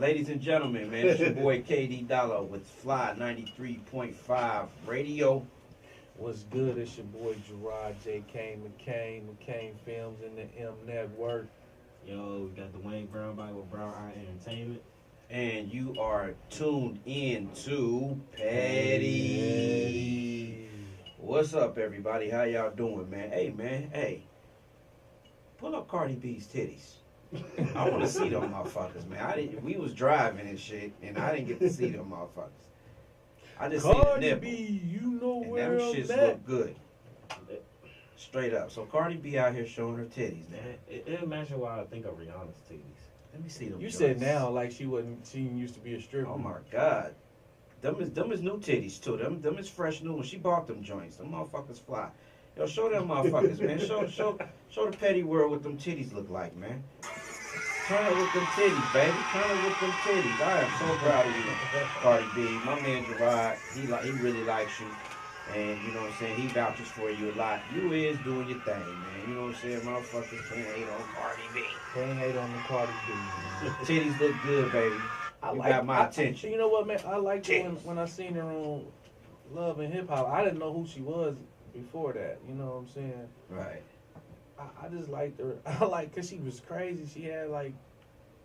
Ladies and gentlemen, man, it's your boy KD Dollar with Fly 93.5 Radio. What's good? It's your boy Gerard J. Kane McCain Films and the M Network. Yo, we got Dwayne Brown by with Brown Eye Entertainment. And you are tuned in to Petty. What's up, everybody? How y'all doing, man? Hey, man, pull up Cardi B's titties. I want to see them motherfuckers, man. We was driving and shit, and I didn't get to see them motherfuckers. I just seen the nipple. B, you know and where them I'm shits at. look good. Straight up. So Cardi B out here showing her titties, man. It matches what I think of Rihanna's titties. Let me see them. You joints. said now like she used to be a stripper. Oh my God. Them is new titties too. Them is fresh new. When she bought them joints, them motherfuckers fly. Yo, show them motherfuckers, man. Show the petty world what them titties look like, man. Turn it with them titties, baby. Turn it with them titties. I am so proud of you, Cardi B. My man Gerard, he really likes you. And you know what I'm saying, he vouches for you a lot. You is doing your thing, man. You know what I'm saying? Motherfuckers can't hate on Cardi B. Can't hate on the Cardi B. Titties look good, baby. You got my attention. You know what, man? I liked her when I seen her on Love and Hip Hop. I didn't know who she was before that. You know what I'm saying? Right. I just liked her. Cause she was crazy. She had like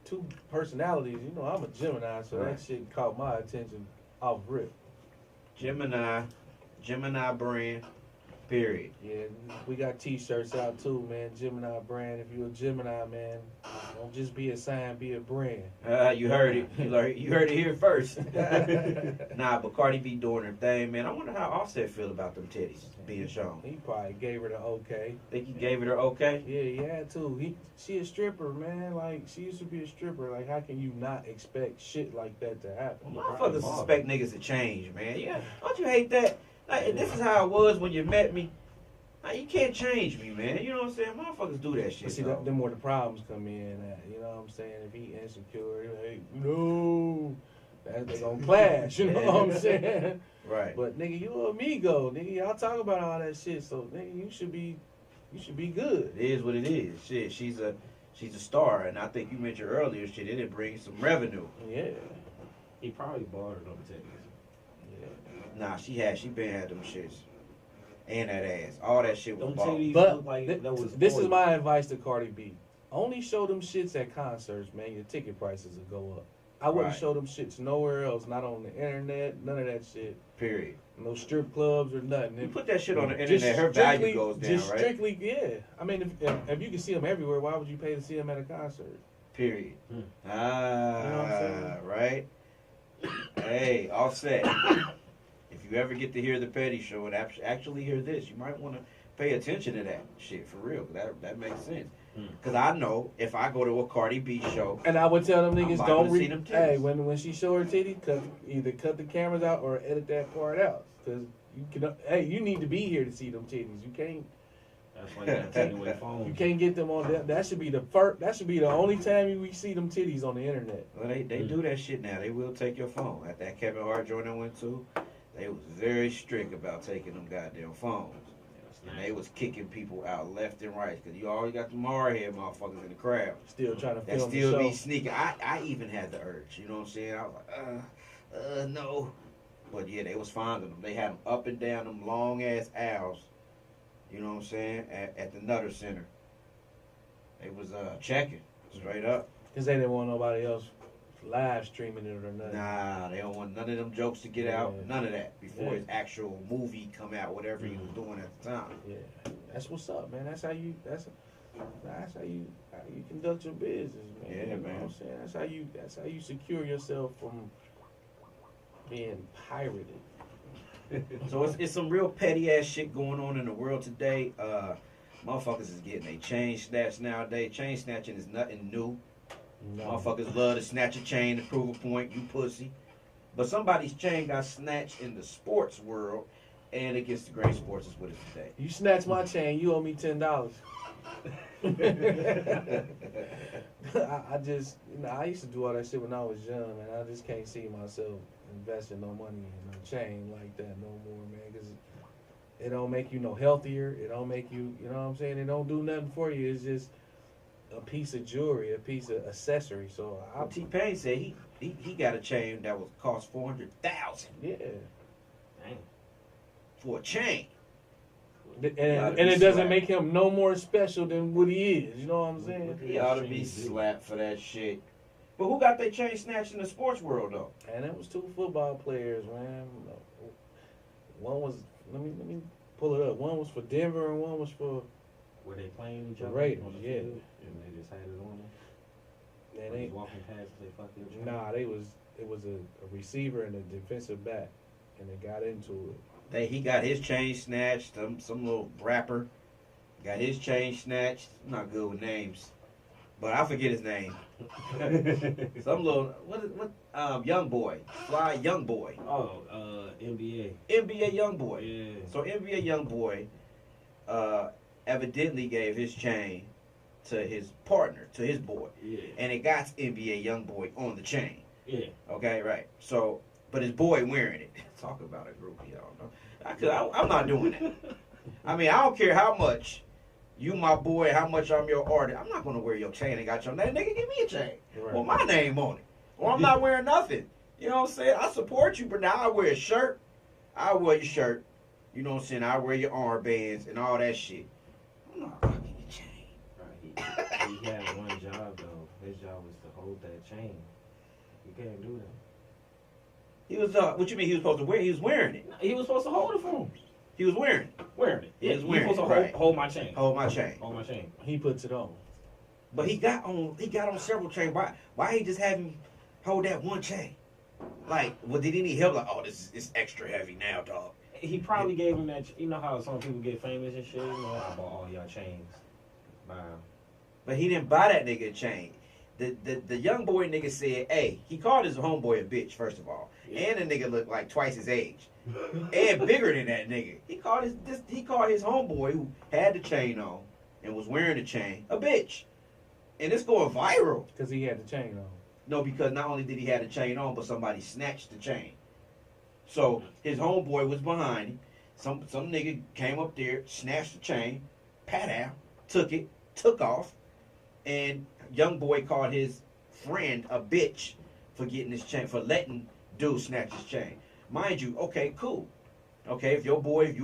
two personalities. You know, I'm a Gemini, so that shit caught my attention off rip. Gemini brand, period. Yeah, we got T-shirts out too, man. Gemini brand. If you're a Gemini, man, don't just be a sign, be a brand. You heard it. You heard it here first. Nah, but Cardi B doing her thing, man. I wonder how Offset feel about them titties being shown. He probably gave her the okay. Think he gave it her okay? Yeah, he had to. She a stripper, man. Like, she used to be a stripper. Like, how can you not expect shit like that to happen? Motherfuckers expect niggas to change, man. Yeah, don't you hate that? Like, this is how it was when you met me. Like, you can't change me, man. You know what I'm saying? Motherfuckers do that shit. But see, them where the problems come in at. You know what I'm saying? If he insecure, like, no. They gonna clash, you know what I'm saying? Right. But nigga, you a amigo, nigga. Y'all talk about all that shit, so nigga, you should be good. It is what it is. Shit, she's a star, and I think you mentioned earlier, shit, it'll bring some revenue. Yeah. He probably bought her them titties. Nah, she been had them shits. And that ass. All that shit was Them bought. titties But look like that was this is oil. my advice to Cardi B. Only show them shits at concerts, man. Your ticket prices will go up. I wouldn't show them shits nowhere else, not on the internet, none of that shit. Period. No strip clubs or nothing. You put that shit on the internet, her value goes down, just right? Strictly, yeah. I mean, if you can see them everywhere, why would you pay to see them at a concert? Period. You know what I'm saying? Right? Hey, Offset. If you ever get to hear the Petty Show and actually hear this, you might want to pay attention to that shit for real. That makes sense. Because I know if I go to a Cardi B show, and I would tell them niggas don't see them titties. Hey, when she show her titty, either cut the cameras out or edit that part out. Because you need to be here to see them titties. You can't. That's why you gotta take away phones. You can't get them on that. That should be the first. That should be the only time we see them titties on the internet. Well, they do that shit now. They will take your phone. At that Kevin Hart joint I went to, they was very strict about taking them goddamn phones. And they was kicking people out left and right because you always got the marhead motherfuckers in the crowd. Still trying to that film still the show. be sneaking. I even had the urge. You know what I'm saying? I was like, no. But yeah, they was finding them. They had them up and down them long ass aisles. You know what I'm saying? At the Nutter Center. They was checking straight up. Because they didn't want nobody else live streaming it or nothing. Nah, they don't want none of them jokes to get out. None of that before his actual movie come out, whatever he was doing at the time. Yeah, that's what's up, man. That's how you conduct your business, man. Yeah, you know man. What I'm saying? That's how you secure yourself from being pirated. So it's some real petty ass shit going on in the world today. Motherfuckers is getting a chain snatch nowadays. Chain snatching is nothing new. No. Motherfuckers love to snatch a chain to prove a point, you pussy. But somebody's chain got snatched in the sports world, and Against the Grain Sports is with us today. You snatch my chain, you owe me $10. I just, I used to do all that shit when I was young, and I just can't see myself investing no money in a chain like that no more, man, because it don't make you no healthier. It don't make you, you know what I'm saying? It don't do nothing for you. It's just a piece of jewelry, a piece of accessory. So T-Pain said he got a chain that was cost $400,000 Yeah. Damn. for a chain. And Gotta it be doesn't slapped. make him no more special than what he is. You know what I'm saying? He ought to be slapped for that shit. But who got their chain snatched in the sports world though? And it was 2 football players, man. One was let me pull it up. One was for Denver and one was for Were they playing each The other Raiders, on the yeah. field, and they just had it on them? they They ain't was walking past and they fucked their chain? nah, it was a receiver and a defensive back and they got into it. He got his chain snatched. Some little rapper got his chain snatched. I'm not good with names, but I forget his name. Some little Youngboy, fly Youngboy, Oh, NBA. NBA Youngboy. Yeah. So NBA Youngboy evidently gave his chain to his partner, to his boy, Yeah. and it got NBA Youngboy on the chain. Yeah. Okay, right. So, but his boy wearing it. Talk about a groupie, I don't know. I'm not doing that. I mean, I don't care how much you my boy, how much I'm your artist. I'm not gonna wear your chain and got your name. Nigga, give me a chain. Right. Well, my name on it. Or I'm not wearing nothing. You know what I'm saying? I support you, but now I wear a shirt. I wear your shirt. You know what I'm saying? I wear your armbands and all that shit. I'm not rocking your chain. Right. He had one job though. His job was to hold that chain. You can't do that. He was what you mean he was supposed to wear? He was wearing it. He was supposed to hold it for him. He was wearing it. Wearing it. He Yeah, was he wearing was supposed it, to right. hold my chain. Hold my chain. Hold my chain. He puts it on. But he got on several chains. Why he just have him hold that one chain? Like, well, did he need help? Like, oh, this is extra heavy now, dog. He probably gave him that. You know how some people get famous and shit. You know, I bought all y'all chains. By But he didn't buy that nigga a chain. The young boy nigga said, hey, he called his homeboy a bitch, first of all. Yeah. And the nigga looked like twice his age. And bigger than that nigga. He called his homeboy who had the chain on and was wearing the chain a bitch. And it's going viral. Because he had the chain on. No, because not only did he have the chain on, but somebody snatched the chain. So his homeboy was behind him. Some nigga came up there, snatched the chain, pat out, took it, took off, and young boy called his friend a bitch for getting his chain, for letting dude snatch his chain. Mind you, okay, cool. Okay, if you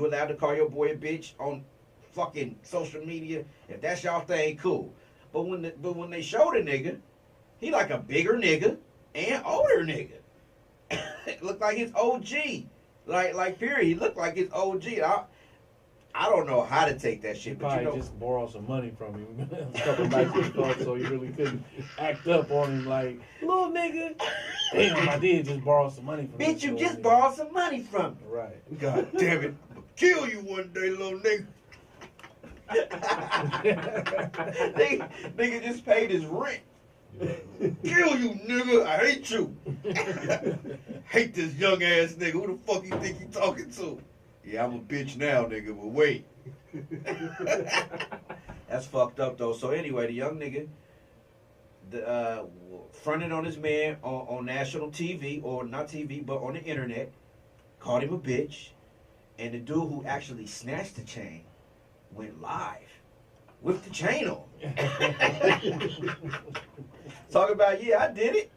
allowed to call your boy a bitch on fucking social media, if that's y'all thing, cool. But when they show the nigga, he like a bigger nigga and older nigga. It looked like his OG. Like period. He looked like his OG. I don't know how to take that He shit, but probably you know, just borrowed some money from him a couple nights ago, so he really couldn't act up on him like, little nigga. Damn, I did just borrow some money from bitch, this you little just nigga. borrowed some money from me. Right. God damn it. I'ma kill you one day, little nigga. nigga just paid his rent. Kill you, nigga. I hate you. Hate this young ass nigga. Who the fuck you think you talking to? Yeah, I'm a bitch now, nigga, but wait. That's fucked up, though. So anyway, the young nigga fronted on his man on national TV, or not TV, but on the internet, called him a bitch, and the dude who actually snatched the chain went live with the chain on. Talk about, yeah, I did it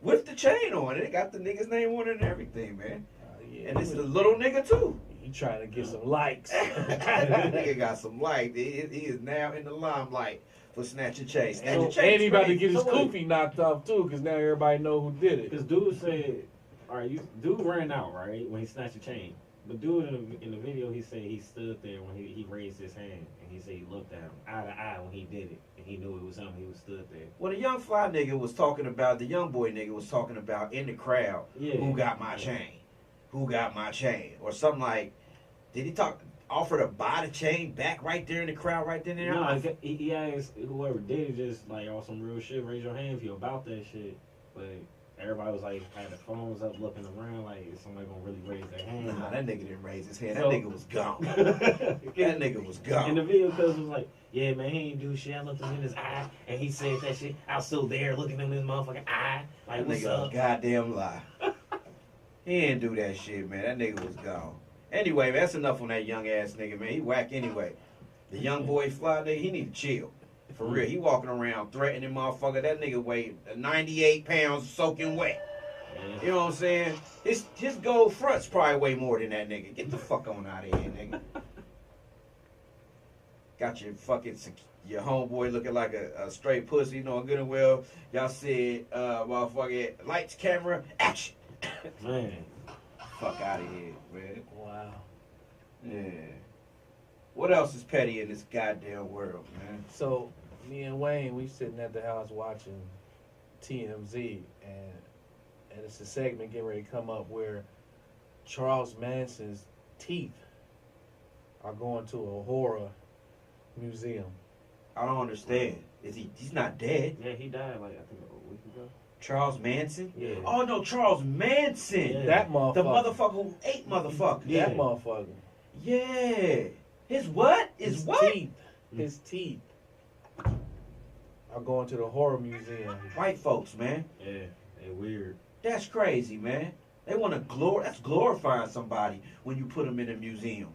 with the chain on. It got the nigga's name on it and everything, man. Yeah, And this is a little nigga, too. he trying to get some likes. That nigga got some light. He is now in the limelight for snatching chain. And he about to get his koofy knocked off too, because now everybody know who did it. Because dude said, all right, dude ran out, right, when he snatched the chain. But dude in the video, he said he stood there when he raised his hand, and he said he looked at him eye to eye when he did it, and he knew it was him. He was stood there. Well, the young fly nigga was talking about, the young boy nigga was talking about in the crowd, Yeah. who got my chain? Who got my chain? Or something like, did he offer to buy the chain back right there in the crowd right then and there? No, he asked whoever did it, just like on some real shit, raise your hand if you about that shit. But everybody was like, had the phones up looking around like, is somebody gonna really raise their hand? Nah, that nigga didn't raise his hand. So- That nigga was gone. That nigga was gone. In the video, cuz was like, yeah, man, he ain't do shit. I looked him in his eye, and he said that shit. I was still there looking him in his motherfucking eye. Like, That what's nigga a up? goddamn lie. He didn't do that shit, man. That nigga was gone. Anyway, man, that's enough on that young ass nigga, man. He whack anyway. The young boy fly nigga, he need to chill. For real. He walking around threatening motherfucker. That nigga weighed 98 pounds soaking wet. You know what I'm saying? His gold front's probably way more than that nigga. Get the fuck on out of here, nigga. Got your fucking your homeboy looking like a straight pussy, you know good and well. Y'all said, motherfucking lights, camera, action. Man. Fuck out of here, man. Wow. Yeah. What else is petty in this goddamn world, man? So, me and Wayne, we sitting at the house watching TMZ, and it's a segment getting ready to come up where Charles Manson's teeth are going to a horror museum. I don't understand. He's not dead? Yeah, he died like, I think, a week ago. Charles Manson? Yeah. Oh no, Charles Manson. Yeah. That motherfucker. The motherfucker who ate motherfuckers. Yeah. That motherfucker. Yeah. His what? His what? His teeth are going to the horror museum. White folks, man. Yeah, they weird. That's crazy, man. They want to that's glorifying somebody when you put them in a museum.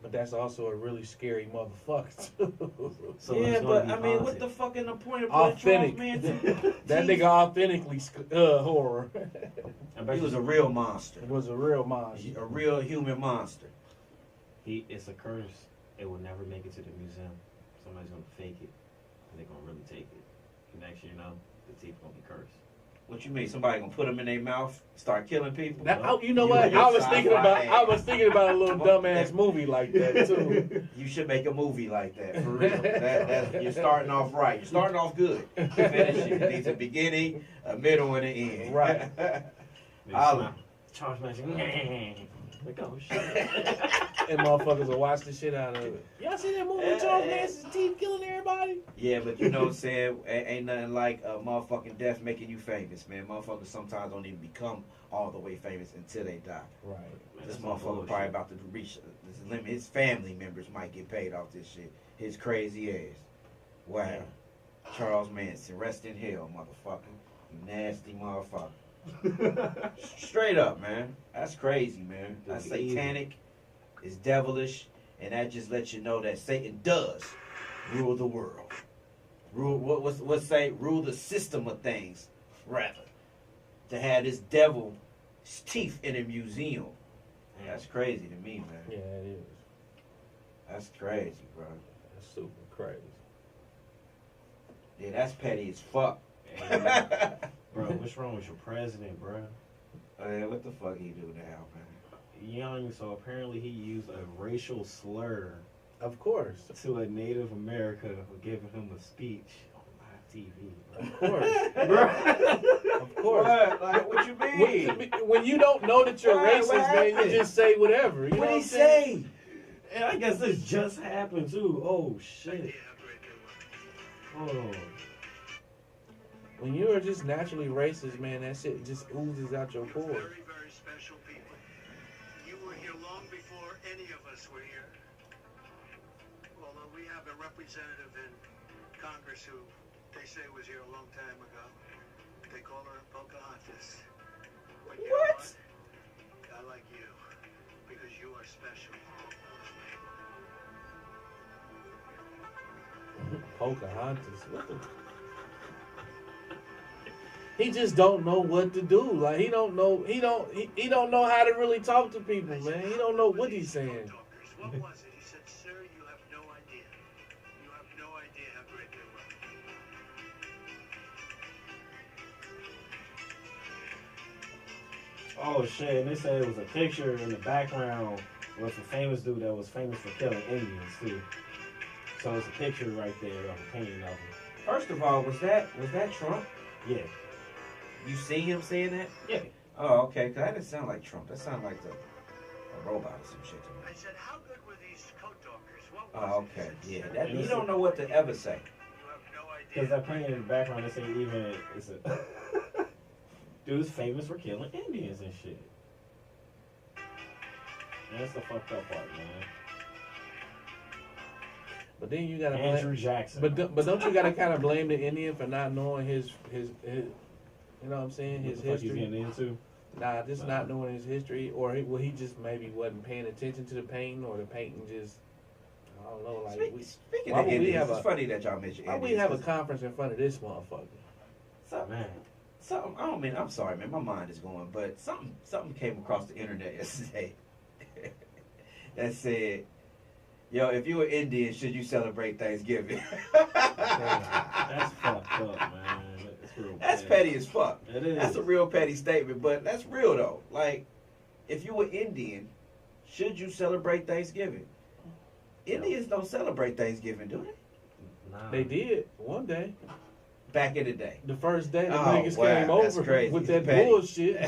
But that's also a really scary motherfucker too. So yeah, it's gonna but be I mean, what haunted. the fuck in the point of putting Authentic. Charles Manson? That nigga authentically horror. I bet He was you- a real monster. It was a real monster. A real human monster. It's a curse. It will never make it to the museum. Somebody's gonna fake it, and they're gonna really take it. And next year, you know, the teeth gonna be cursed. What you mean? Somebody gonna put them in their mouth, start killing people? You know You what? and your I was thinking sci-fi about a little dumbass movie like that too. You should make a movie like that, for real. You're starting off right. You're starting off good. Finish it. It needs a beginning, a middle, and an end. Right. I'll- Charles Manson. Like, oh shit. And motherfuckers will watch the shit out of it. Y'all see that movie with Charles Manson's teeth killing everybody? Yeah, but you know what I'm saying? Ain't nothing like a motherfucking death making you famous, man. Motherfuckers sometimes don't even become all the way famous until they die. Right. This motherfucker probably about to reach this limit. His family members might get paid off this shit. His crazy ass. Wow. Yeah. Charles Manson, rest in hell, motherfucker. You nasty motherfucker. Straight up, man. That's crazy, man. That's satanic. It's devilish. And that just lets you know that Satan does rule the world. Rule what's say? Rule the system of things, rather. To have this devil's teeth in a museum. That's crazy to me, man. Yeah, it is. That's crazy, bro. That's super crazy. Yeah, that's petty as fuck. Hey, bro, what's wrong with your president, bro? What the fuck he do now, man? Young, so apparently he used a racial slur Of course. to a Native American for giving him a speech on live TV. Of course. Bro. Of course. What? Like, what you mean? When you don't know that you're What racist, man, you happened? just say whatever. You know What'd what he I'm saying? say? And I guess this just happened too. Oh shit. Hold on. When you are just naturally racist, man, that shit just oozes out your pores. Very, very special people. You were here long before any of us were here. Although we have a representative in Congress who they say was here a long time ago. They call her Pocahontas. But you know What? I like you because you are special. Pocahontas. What the? He just don't know what to do. Like he don't know. He don't know how to really talk to people, man. He don't know what he's saying. What was it? He said, "Sir, you have no idea. You have no idea how great they were." Oh shit, and they said it was a picture in the background with a famous dude that was famous for killing Indians too. So it's a picture right there of a painting of him. First of all, was that Trump? Yeah. You see him saying that? Yeah. Oh, okay. Cause that didn't sound like Trump. That sounded like a robot or some shit to me. I said, "How good were these coat talkers? What Oh, was it?" okay. He Yeah. said, That, "Sir, you don't know what to ever say. You have no idea." Because that painting in the background, they say even it's a dude's famous for killing Indians and shit. And that's the fucked up part, man. But then you gotta Andrew blame, Jackson. but don't you gotta kind of blame the Indian for not knowing his you know what I'm saying, what his the fuck he's history? getting into? Nah, just not knowing his history, or he just maybe wasn't paying attention to the painting, or the painting just I don't know. Like Speaking why of would we Indians, have it's a- funny that y'all mentioned why we Indians. have a conference in front of this motherfucker? So, Man. something. I don't mean. I'm sorry, man. My mind is going, but something came across the internet yesterday that said, "Yo, if you were Indian, should you celebrate Thanksgiving?" That's fucked up, man. That's petty as fuck. It is. That's a real petty statement, but that's real though. Like, if you were Indian, should you celebrate Thanksgiving? Indians don't celebrate Thanksgiving, do they? Nah. They did one day. Back in the day. The first day the Oh, niggas wow, came that's over crazy. with that Petty. bullshit.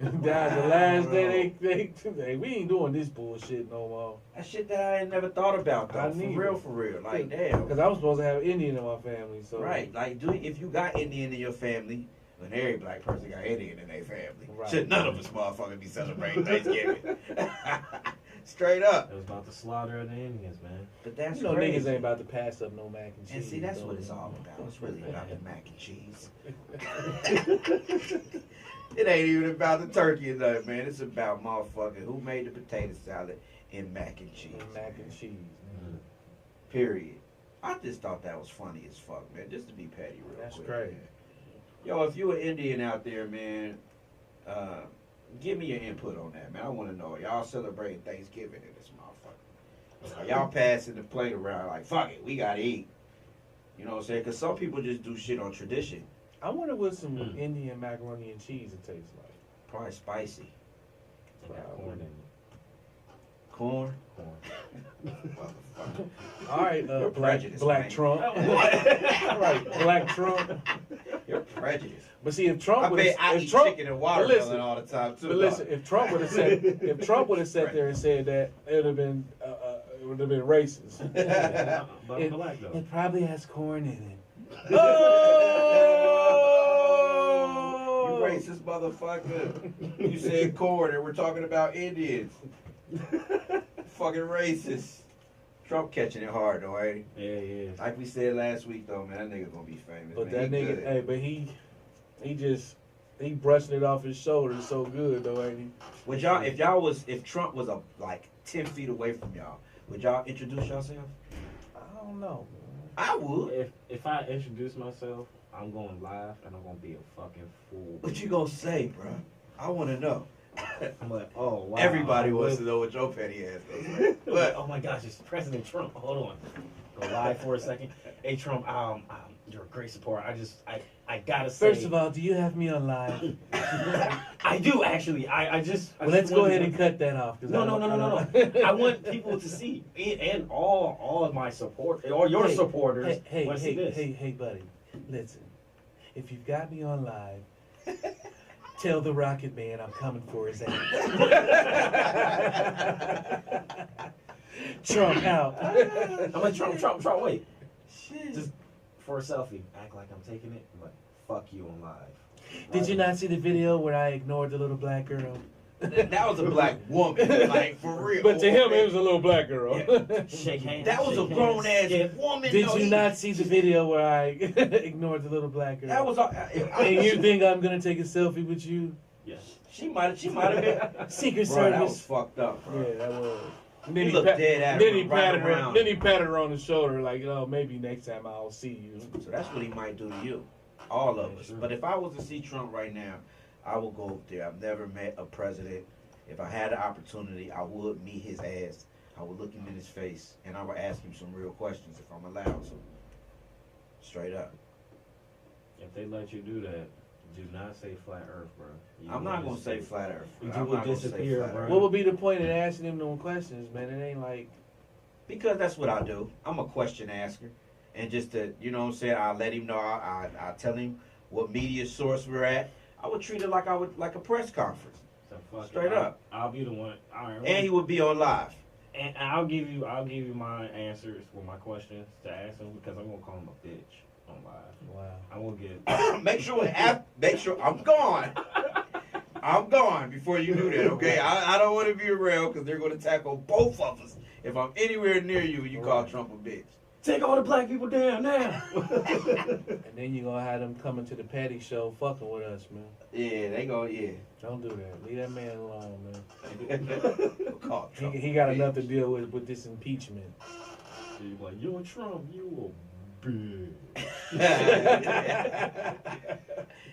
Down the last day they we ain't doing this bullshit no more. That shit that I ain't never thought about though. I For neither. real. Like, damn. Because I was supposed to have Indian in my family, so Right. Like, if you got Indian in your family, when every black person got Indian in their family, Right. should none of us motherfuckers be celebrating Thanksgiving? Straight up. It was about the slaughter of the Indians, man. But that's you know crazy. niggas ain't about to pass up no mac and cheese. And see, that's though. what it's all about. It's really about the mac and cheese. It ain't even about the turkey and nothing, man. It's about motherfucker who made the potato salad and mac and cheese. And mac and cheese. Man. Period. I just thought that was funny as fuck, man. Just to be petty real That's quick. great. Man. Yo, if you an Indian out there, man, give me your input on that, man. I want to know. Y'all celebrating Thanksgiving in this motherfucker? Are y'all passing the plate around like, fuck it, we gotta eat? You know what I'm saying? Because some people just do shit on tradition. I wonder what some Indian macaroni and cheese it tastes like. Probably spicy. They got corn in it. Corn? Corn. Motherfucker. All right, You're Black prejudiced, Black man. Trump. All right, Black Trump. You're prejudiced. But see, if Trump I would bet I if eat Trump, chicken and but watermelon listen, all the time, too. but listen, if Trump would have sat there and said that, it would have been racist. But It- black though. It probably has corn in it. You Oh! racist motherfucker. You said corn and we're talking about Indians. Fucking racist. Trump catching it hard though, ain't Yeah, yeah. he? Like we said last week though, man, that nigga gonna be famous. But man. that He nigga, good. hey, but he brushing it off his shoulders so good though, ain't he? Would y'all, if Trump was like 10 feet away from y'all, would y'all introduce yourself? I don't know. I would. If I introduce myself, I'm going live and I'm gonna be a fucking fool. What you gonna say, bro? I want to know. I'm like, oh wow. Everybody wants to know what your petty ass is. But oh my gosh, it's President Trump. Hold on. Go live for a second. Hey Trump, you're a great supporter. I gotta say. First of all, do you have me on live? I do actually. I just. Well, let's go ahead and cut that off. No. I want people to see and all of my support, or your supporters. Hey, want to see this. hey, buddy. Listen, if you've got me on live, tell the Rocket Man I'm coming for his ass. Trump out. I'm like Trump. Wait, Shit. just for a selfie, act like I'm taking it. I'm like, fuck you on live. Did you not see the video where I ignored the little black girl? That was a black woman, like for real. But to him, it was a little black girl. Yeah. Shake hands. That was a shake grown hands, ass skip. woman. Did though. you not see the video where I ignored the little black girl? That was. And you think I'm gonna take a selfie with you? Yes. She might have been. Secret Bro, Service. that was fucked up, bro. Yeah, that was. And He looked dead at then her he right patted her. around. Then he patted her on the shoulder, like, "Oh, maybe next time I'll see you." So that's what he might do to you, all of us. Sure. But if I was to see Trump right now, I would go up there. I've never met a president. If I had the opportunity, I would meet his ass. I would look him in his face, and I would ask him some real questions if I'm allowed to. Straight up. If they let you do that, do not say flat Earth, bro. I'm not gonna say flat Earth. You I'm will not gonna say disappear, flat bro. Earth. What would be the point in asking him them questions, man? It ain't like. Because that's what I do. I'm a question asker. And just to, you know what I'm saying, I let him know, I tell him what media source we're at. I would treat it like I would, like a press conference. So fuck it. Straight up. I'll be the one. All right, And he would be on live. and I'll give you my answers for my questions to ask him because I'm gonna call him a bitch on live. Wow. I will get. Make sure I'm gone. I'm gone before you do that, okay? I don't want to be around because they're going to tackle both of us if I'm anywhere near you and you call Trump a bitch. Take all the black people down now. And then you gonna have them coming to the Patty show, fucking with us, man. Yeah, they go, yeah. Don't do that. Leave that man alone, man. Call Trump He got a enough to bitch. deal with this impeachment. You're like, you're Trump, you a bitch.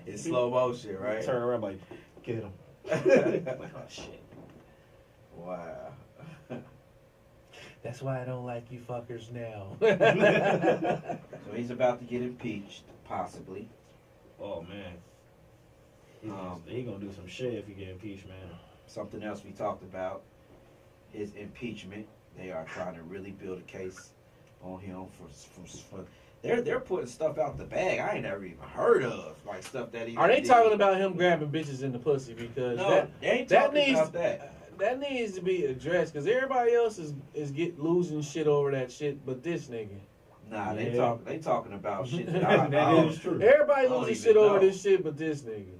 In slow motion, right? Turn around like, get him. Like, oh shit. Wow. That's why I don't like you fuckers now. So he's about to get impeached, possibly. Oh man. He gonna do some shit if he get impeached, man. Something else we talked about, his impeachment. They are trying to really build a case on him for they're putting stuff out the bag I ain't never even heard of, like stuff that he. Are they did. talking about him grabbing bitches in the pussy? Because No, they ain't talking about that. That needs to be addressed because everybody else is losing shit over that shit, but this nigga. Nah, Yeah. they talking about shit that That I is true. Everybody I don't losing even shit over know. this shit, but this nigga.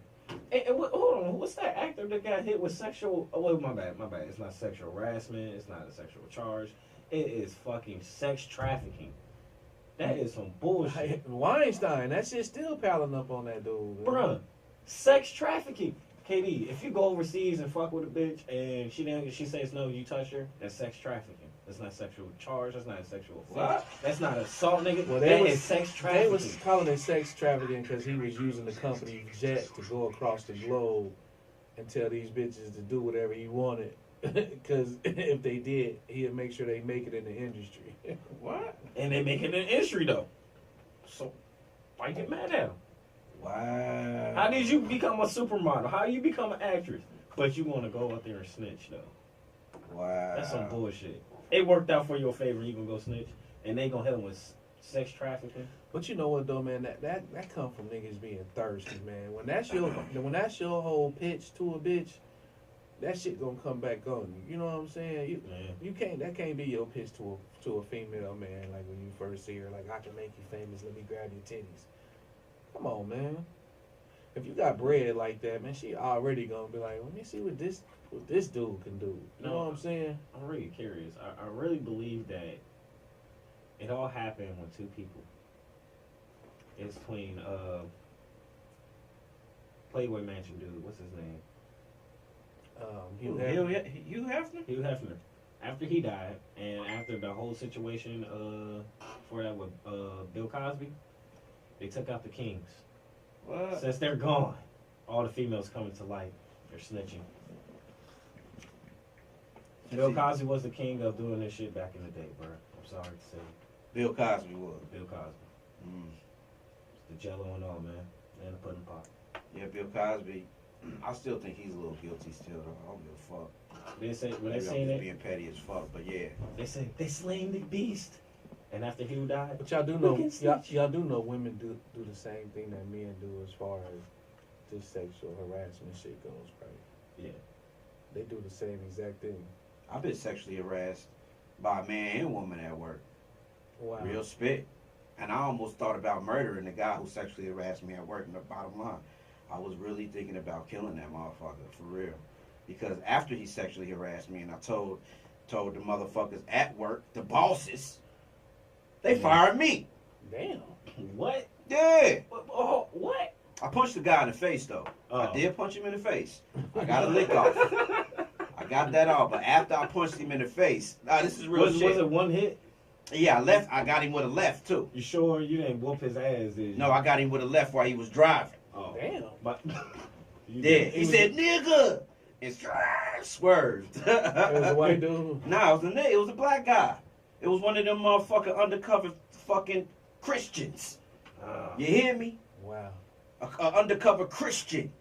Hold on, what's that actor that got hit with sexual? Oh, wait, my bad. It's not sexual harassment. It's not a sexual charge. It is fucking sex trafficking. That is some bullshit, Weinstein, that shit still piling up on that dude. Man. bruh. Sex trafficking. KD, if you go overseas and fuck with a bitch and she says no, you touch her, that's sex trafficking. That's not sexual charge. That's not a sexual offense. What? That's not assault, nigga. Well, That is sex They trafficking. was calling it sex trafficking because he was using the company jet to go across the globe and tell these bitches to do whatever he wanted. Because if they did, he'd make sure they make it in the industry. What? And they making an industry though. So why get mad at him? Wow. How did you become a supermodel? How you become an actress? But you want to go out there and snitch though. Wow. That's some bullshit. It worked out for your favor. You gonna go snitch, and they gonna hit him with sex trafficking. But you know what though, man? That come from niggas being thirsty, man. When that's your whole pitch to a bitch, that shit gonna come back on you. You know what I'm saying? You can't. That can't be your pitch to a female, man. Like when you first see her, like I can make you famous. Let me grab your titties. Come on, man. If you got bread like that, man, she already gonna be like, let me see what this dude can do. You know what I'm saying? I'm really curious. I really believe that it all happened with two people. It's between Playboy Mansion dude. What's his name? Hugh Hefner. Hugh Hefner? After he died, and after the whole situation for that with Bill Cosby, they took out the kings. What? Since they're gone, all the females coming to light. They're snitching. Bill Cosby was the king of doing this shit back in the day, bro. I'm sorry to say. Bill Cosby was. Bill Cosby. Mm. The jello and all, man. And the pudding pop. Yeah, Bill Cosby. I still think he's a little guilty still, though. I don't give a fuck. They say when Maybe they I'm seen just it, being petty as fuck, but yeah. they say they slain the beast. And after he died, But y'all do Look know, at snitch. y'all do know women do the same thing that men do as far as this sexual harassment shit goes, right? yeah. They do the same exact thing. I've been sexually harassed by a man and woman at work. Wow. Real spit. And I almost thought about murdering the guy who sexually harassed me at work. And the bottom line, I was really thinking about killing that motherfucker, for real. Because after he sexually harassed me and I told the motherfuckers at work, the bosses, they fired me. Damn. What? Yeah. Oh, what? I punched the guy in the face, though. Oh. I did punch him in the face. I got a lick off. I got that off. But after I punched him in the face, this is real Was shit. it one hit? Yeah, I got him with a left, too. You sure you didn't whoop his ass, did you? No, I got him with a left while he was driving. Oh. Damn. But Yeah, he said, nigga, and swerved. It was a white dude. Nah, it was a black guy. It was one of them motherfucking undercover fucking Christians. You hear me? Wow. A undercover Christian.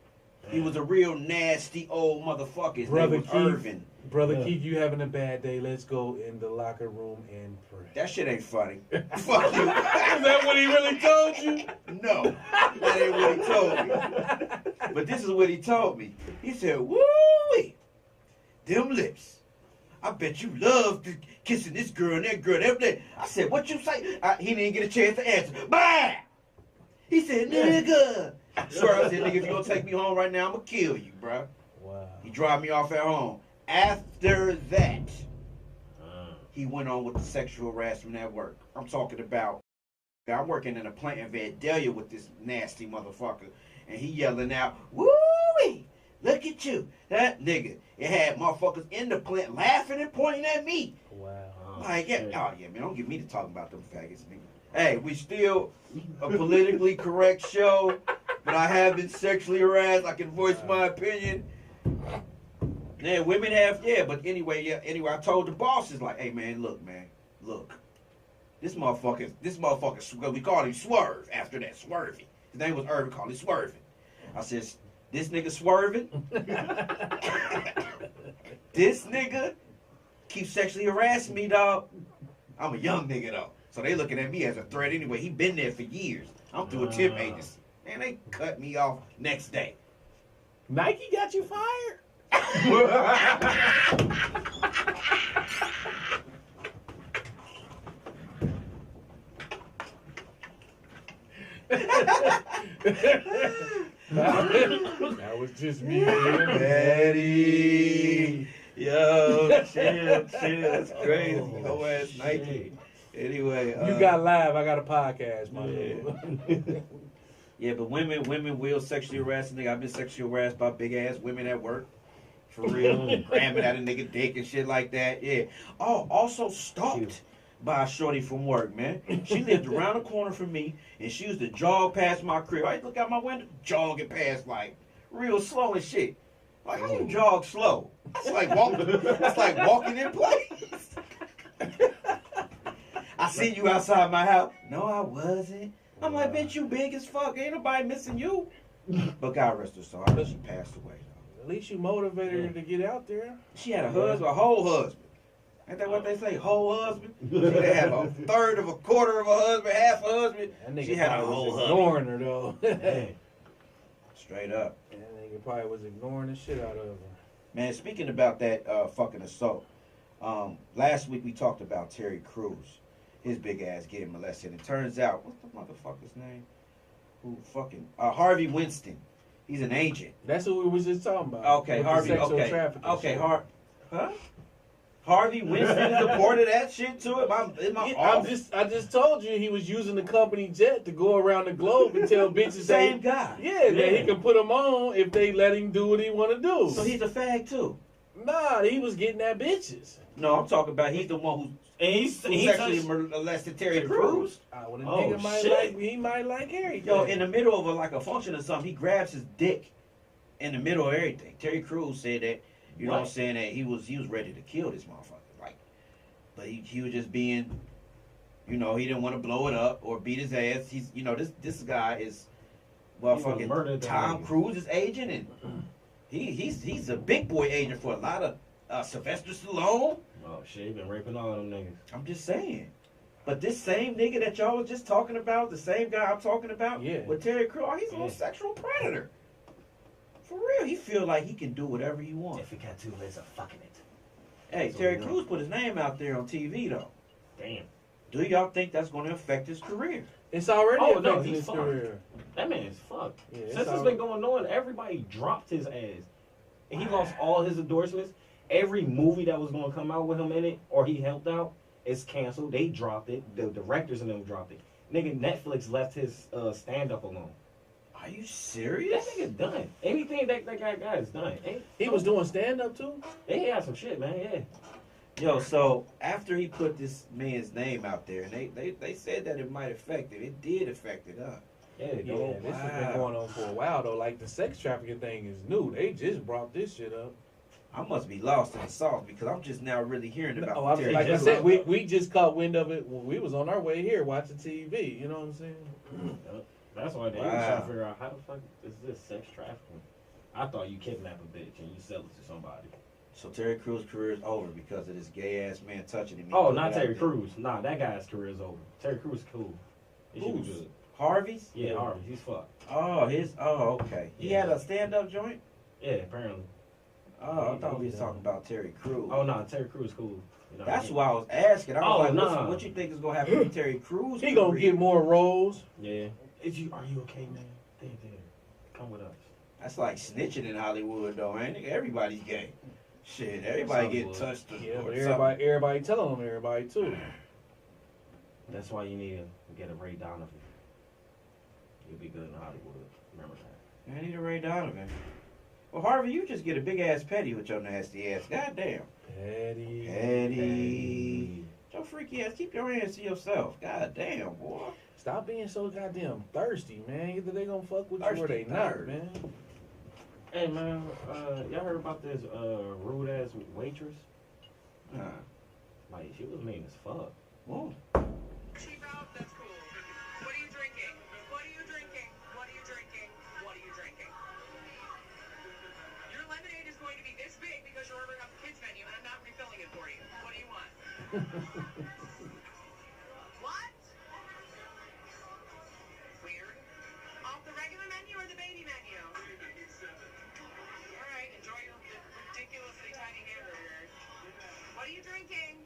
He was a real nasty old mother. His Brother name was Keith. Irvin. Brother Yeah. Keith, you having a bad day. Let's go in the locker room and pray. That shit ain't funny. Fuck you. Is that what he really told you? No, that ain't what he told me. But this is what he told me. He said, woo-wee, them lips. I bet you love kissing this girl and that girl. That. I said, what you say? He didn't get a chance to answer. Bam! He said, nigga. Swear, I said, nigga, if you don't take me home right now, I'm going to kill you, bro. Wow. He dropped me off at home. After that, he went on with the sexual harassment at work. I'm talking about, I'm working in a plant in Vandalia with this nasty motherfucker, and he yelling out, woo-wee, look at you. That nigga, it had motherfuckers in the plant laughing and pointing at me. Wow. Like, yeah, oh yeah, man, don't get me to talk about them faggots, nigga. Hey, we still a politically correct show, but I have been sexually harassed. I can voice my opinion. Yeah, women have, but anyway, I told the bosses, like, hey, man, look. This motherfucker, we called him Swerve after that, Swervy. His name was Irvin, called him Swerving. I says, this nigga swerving. This nigga keeps sexually harassing me, dog. I'm a young nigga, though. So they looking at me as a threat anyway. He been there for years. I'm through a temp agency. Man, they cut me off next day. Nike got you fired? That was just me. Daddy. Yo, chill. It's crazy. Whole ass Nike. Anyway. You got live. I got a podcast, my dude. Yeah, but women will sexually harass a nigga. I've been sexually harassed by big ass women at work. For real. Grabbing at a nigga dick and shit like that. Yeah. Oh, also stalked by a shorty from work, man. She lived around the corner from me, and she used to jog past my crib. I look out my window, jogging past like real slow and shit. Like, how you jog slow? It's like walking in place. I see you outside my house. No, I wasn't. I'm like, bitch, you big as fuck. Ain't nobody missing you. But God rest her soul. I know she passed away. At least you motivated her to get out there. She had a husband, a whole husband. Ain't that what they say? Whole husband? She didn't have a third of a quarter of a husband, half a husband. She had a whole husband. Ignoring her though. Straight up. That nigga probably was ignoring the shit out of her. Man, speaking about that fucking assault, last week we talked about Terry Crews, his big ass getting molested. And it turns out, what's the motherfucker's name? Who fucking Harvey Winston. He's an agent. That's what we was just talking about. Okay, Harvey. Okay, huh? Harvey Winston supported that shit too. I just told you he was using the company jet to go around the globe and tell bitches same guy. Yeah, that he can put them on if they let him do what he want to do. So he's a fag too. Nah, he was getting at bitches. No, I'm talking about he's the one who sexually molested Terry Crews. Nigga might like everything. Yo, in the middle of a function or something, he grabs his dick in the middle of everything. Terry Crews said that, you know what I'm saying, that he was ready to kill this motherfucker. Like, but he was just being, he didn't want to blow it up or beat his ass. He's, this guy is, fucking Tom Cruise's agent, and he's a big boy agent for a lot of Sylvester Stallone. Oh shit, he been raping all of them niggas. I'm just saying. But this same nigga that y'all was just talking about, the same guy I'm talking about, with Terry Crews, he's a little sexual predator. For real, he feel like he can do whatever he wants. If he got two legs of fucking it. Hey, Terry Crews put his name out there on TV though. Damn. Do y'all think that's going to affect his career? It's already affecting his fucked. career. That man is fucked. Yeah, Since it's been going on, everybody dropped his ass. And he lost all his endorsements. Every movie that was going to come out with him in it, or he helped out, is canceled. They dropped it. The directors and them dropped it. Nigga, Netflix left his stand-up alone. Are you serious? That nigga done. Anything that guy got is done. He was doing stand-up too? He had some shit, man, yeah. Yo, so after he put this man's name out there, and they said that it might affect it. It did affect it, huh? Yeah, this has been going on for a while though. Like the sex trafficking thing is new. They just brought this shit up. I must be lost in the sauce because I'm just now really hearing about like I said, we just caught wind of it when we was on our way here watching TV. You know what I'm saying? That's why they was trying to figure out how the fuck is this sex trafficking. I thought you kidnap a bitch and you sell it to somebody. So Terry Crews' career is over because of this gay ass man touching him. Oh, not Terry Crews. Nah, that guy's career is over. Terry Crews is cool. Who's good? Harvey's? Yeah, Harvey's. He's fucked. Oh, okay. He had a stand-up joint? Yeah, apparently. Oh, I thought we was talking about Terry Crews. Oh, no, Terry Crews cool. That's why I was asking. I was like, what you think is going to happen to Terry Crews? He going to get more roles. Yeah. Are you okay, man? Damn. Come with us. That's like snitching in Hollywood, though, ain't it? Everybody's gay. Shit, everybody get touched. Yeah, but everybody telling them everybody, too. That's why you need to get a Ray Donovan. You'll be good in Hollywood. Remember that. I need a Ray Donovan. Well, Harvey, you just get a big-ass petty with your nasty ass. Goddamn. Petty. Your freaky ass, keep your hands to yourself. God damn, boy. Stop being so goddamn thirsty, man. Either they gonna fuck with you or Thirsty they not, third. man. Hey man, y'all heard about this rude ass waitress? Nah. Like she was mean as fuck. Whoa. Cheap out, that's cool. What are you drinking? What are you drinking? What are you drinking? What are you drinking? Your lemonade is going to be this big because you're ordering off the kids menu and I'm not refilling it for you. What do you want? What? Weird. Off the regular menu or the baby menu? All right, enjoy your ridiculously tiny hamburger. What are you drinking?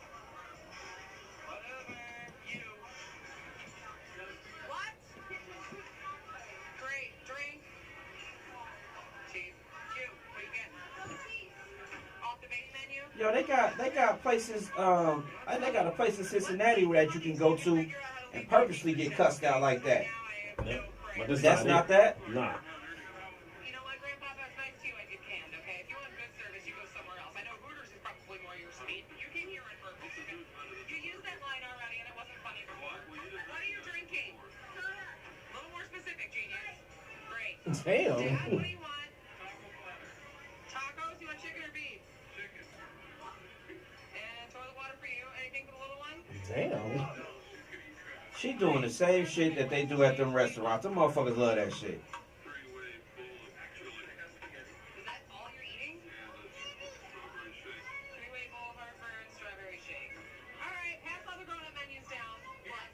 Whatever. You. What? Great. Drink. Cheap. You. What are you getting? Off the main menu? Yo, they got places. They got a place in Cincinnati that you can go to and purposely get cussed out like that. Yeah. But this That's not that. Nah. You know what, Grandpa? That's nice too. I get canned, okay? If you want good service, you go somewhere else. I know Hooters is probably more your speed, but you came here on purpose. You used that line already, and it wasn't funny before. What are you drinking? A little more specific, genius. Great. Damn. Dad, what do you want? Tacos? You want chicken or beef? Chicken. And toilet water for you. Anything for the little one? Damn. She doing the same shit that they do at them restaurants. Them motherfuckers love that shit. Is that all you're eating? Three-way bowl of heartburn, strawberry shake. All right, pass all the grown-up menus down. What?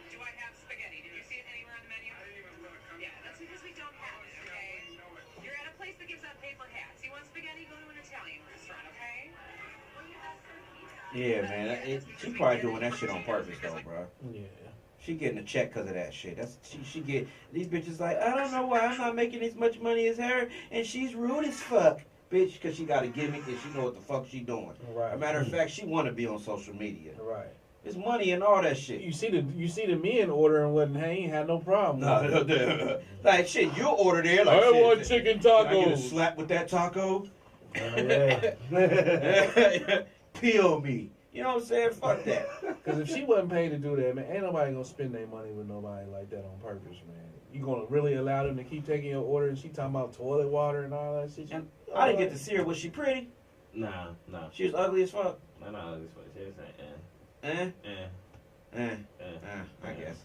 Do I have spaghetti? Did you see it anywhere on the menu? Yeah, that's because we don't have it, okay? You're at a place that gives out paper hats. You want spaghetti? Go to an Italian restaurant, okay? Yeah, man. She probably doing that shit on purpose though, bro. Yeah. She getting a check because of that shit. That's she get these bitches like, I don't know why I'm not making as much money as her, and she's rude as fuck, bitch, because she got a gimmick and she know what the fuck she doing. Right. As a matter of fact, she want to be on social media. Right. It's money and all that shit. You see the men ordering wasn't he ain't had no problem. with it. Like shit, you order there like I shit. want chicken Can I get a tacos. slap with that taco? Yeah. Peel me. You know what I'm saying? Fuck that. Because if she wasn't paid to do that, man, ain't nobody gonna spend their money with nobody like that on purpose, man. You gonna really allow them to keep taking your order and she talking about toilet water and all that shit? And I didn't get to see her. Was she pretty? Nah. She was ugly as fuck. Nah, this way. She was Eh? like, I guess.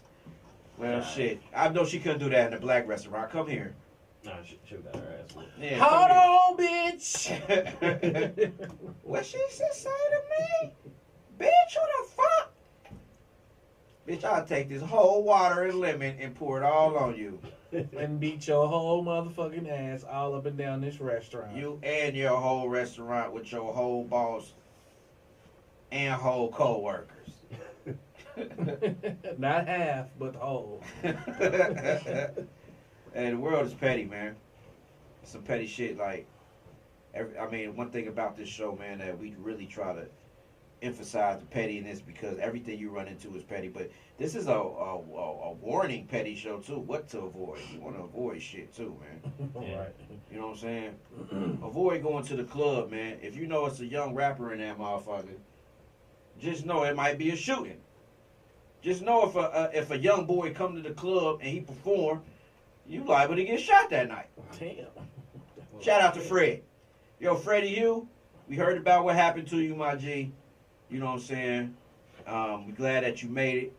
Well, shit. I know she couldn't do that in a black restaurant. Come here. Nah, she got her ass whooped. Yeah, Hold on, bitch! What she said say to me? Bitch, who the fuck? Bitch, I'll take this whole water and lemon and pour it all on you. And beat your whole motherfucking ass all up and down this restaurant. You and your whole restaurant with your whole boss and whole co-workers. Not half, but whole. Hey, the world is petty, man. Some petty shit. Like, one thing about this show, man, that we really try to emphasize the pettiness because everything you run into is petty. But this is a warning petty show too. What to avoid? You want to avoid shit too, man. Right. You know what I'm saying? Avoid going to the club, man. If you know it's a young rapper in that motherfucker, just know it might be a shooting. Just know if a young boy come to the club and he perform, you liable to get shot that night. Damn. Shout out to Fred. Yo, Freddie, we heard about what happened to you, my G. You know what I'm saying? We glad that you made it.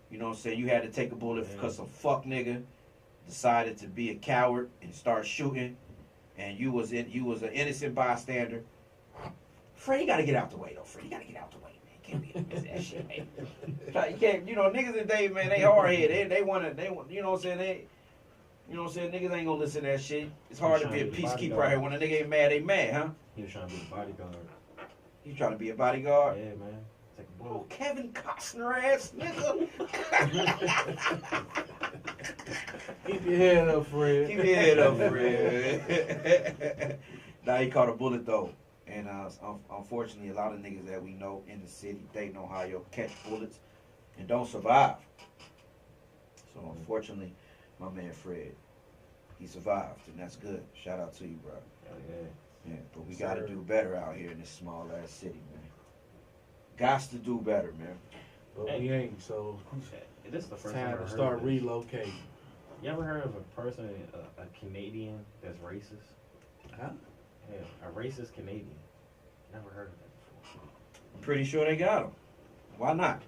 You know what I'm saying? You had to take a bullet because some fuck nigga decided to be a coward and start shooting, and you was an innocent bystander. Fred, you gotta get out the way though. Fred, you gotta get out the way, man. You can't be that shit, man. You can't, niggas today, man, they hard headed. They want, you know what I'm saying? You know what I'm saying? Niggas ain't gonna listen to that shit. It's hard to be a peacekeeper out here. When a nigga ain't mad, they mad, huh? He was trying to be a bodyguard. You trying to be a bodyguard? Yeah, man. Take a Oh, bullet. Kevin Costner ass nigga. Keep your head up, Fred. Keep your head up, Fred. Now he caught a bullet though. And unfortunately, a lot of niggas that we know in the city, Dayton, Ohio, catch bullets and don't survive. So unfortunately, my man Fred, he survived, and that's good. Shout out to you, bro. Oh, yeah. Yeah, but we got to do better out here in this small ass city, man. Gots to do better, man. But Hey. we ain't, so This is the it's first time time I've to heard start of this. relocating. You ever heard of a person, a Canadian that's racist? Huh? Yeah, a racist Canadian. Never heard of that before. Pretty sure they got them. Why not?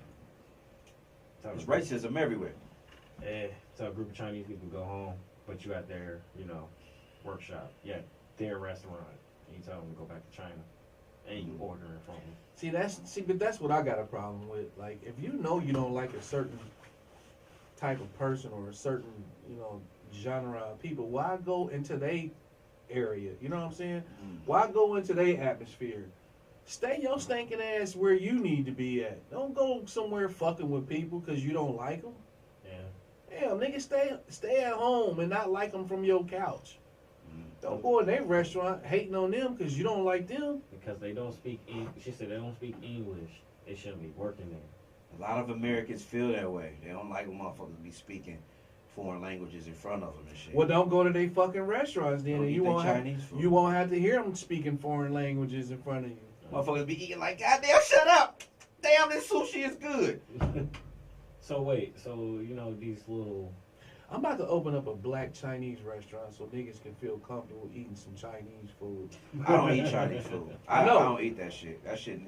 Tell There's them- racism everywhere. Yeah, tell a group of Chinese people go home, but you at their, workshop. Yeah, their restaurant. And you tell them to go back to China, and you ordering from them. But that's what I got a problem with. Like, if you know you don't like a certain type of person or a certain, genre of people, why go into their area? You know what I'm saying? Why go into their atmosphere? Stay your stinking ass where you need to be at. Don't go somewhere fucking with people because you don't like them. Yeah. Damn, nigga, stay at home and not like them from your couch. Don't go in their restaurant hating on them because you don't like them. Because they don't speak English. She said they don't speak English. They shouldn't be working there. A lot of Americans feel that way. They don't like when motherfuckers be speaking foreign languages in front of them and shit. Well, don't go to their fucking restaurants then, Don't and eat you their won't Chinese food. you won't have to hear them speaking foreign languages in front of you. Motherfuckers be eating like, goddamn, shut up! Damn, this sushi is good. So wait, these little. I'm about to open up a black Chinese restaurant so niggas can feel comfortable eating some Chinese food. I don't eat Chinese food. I don't eat that shit. That shit,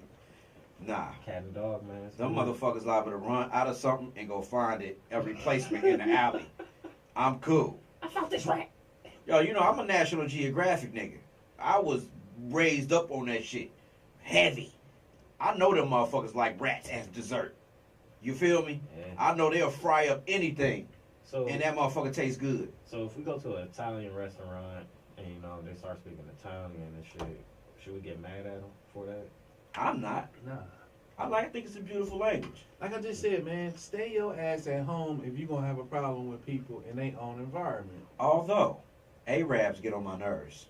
nah. Cat and dog, man. It's Them good. motherfuckers liable to run out of something and go find a replacement in the alley. I'm cool. I found this rat. Yo, I'm a National Geographic nigga. I was raised up on that shit. Heavy. I know them motherfuckers like rats as dessert. You feel me? Yeah. I know they'll fry up anything So and that motherfucker tastes good. So if we go to an Italian restaurant and they start speaking Italian and shit, should we get mad at them for that? I'm not. Nah. I think it's a beautiful language. Like I just said, man, stay your ass at home if you're gonna have a problem with people in their own environment. Although, Arabs get on my nerves.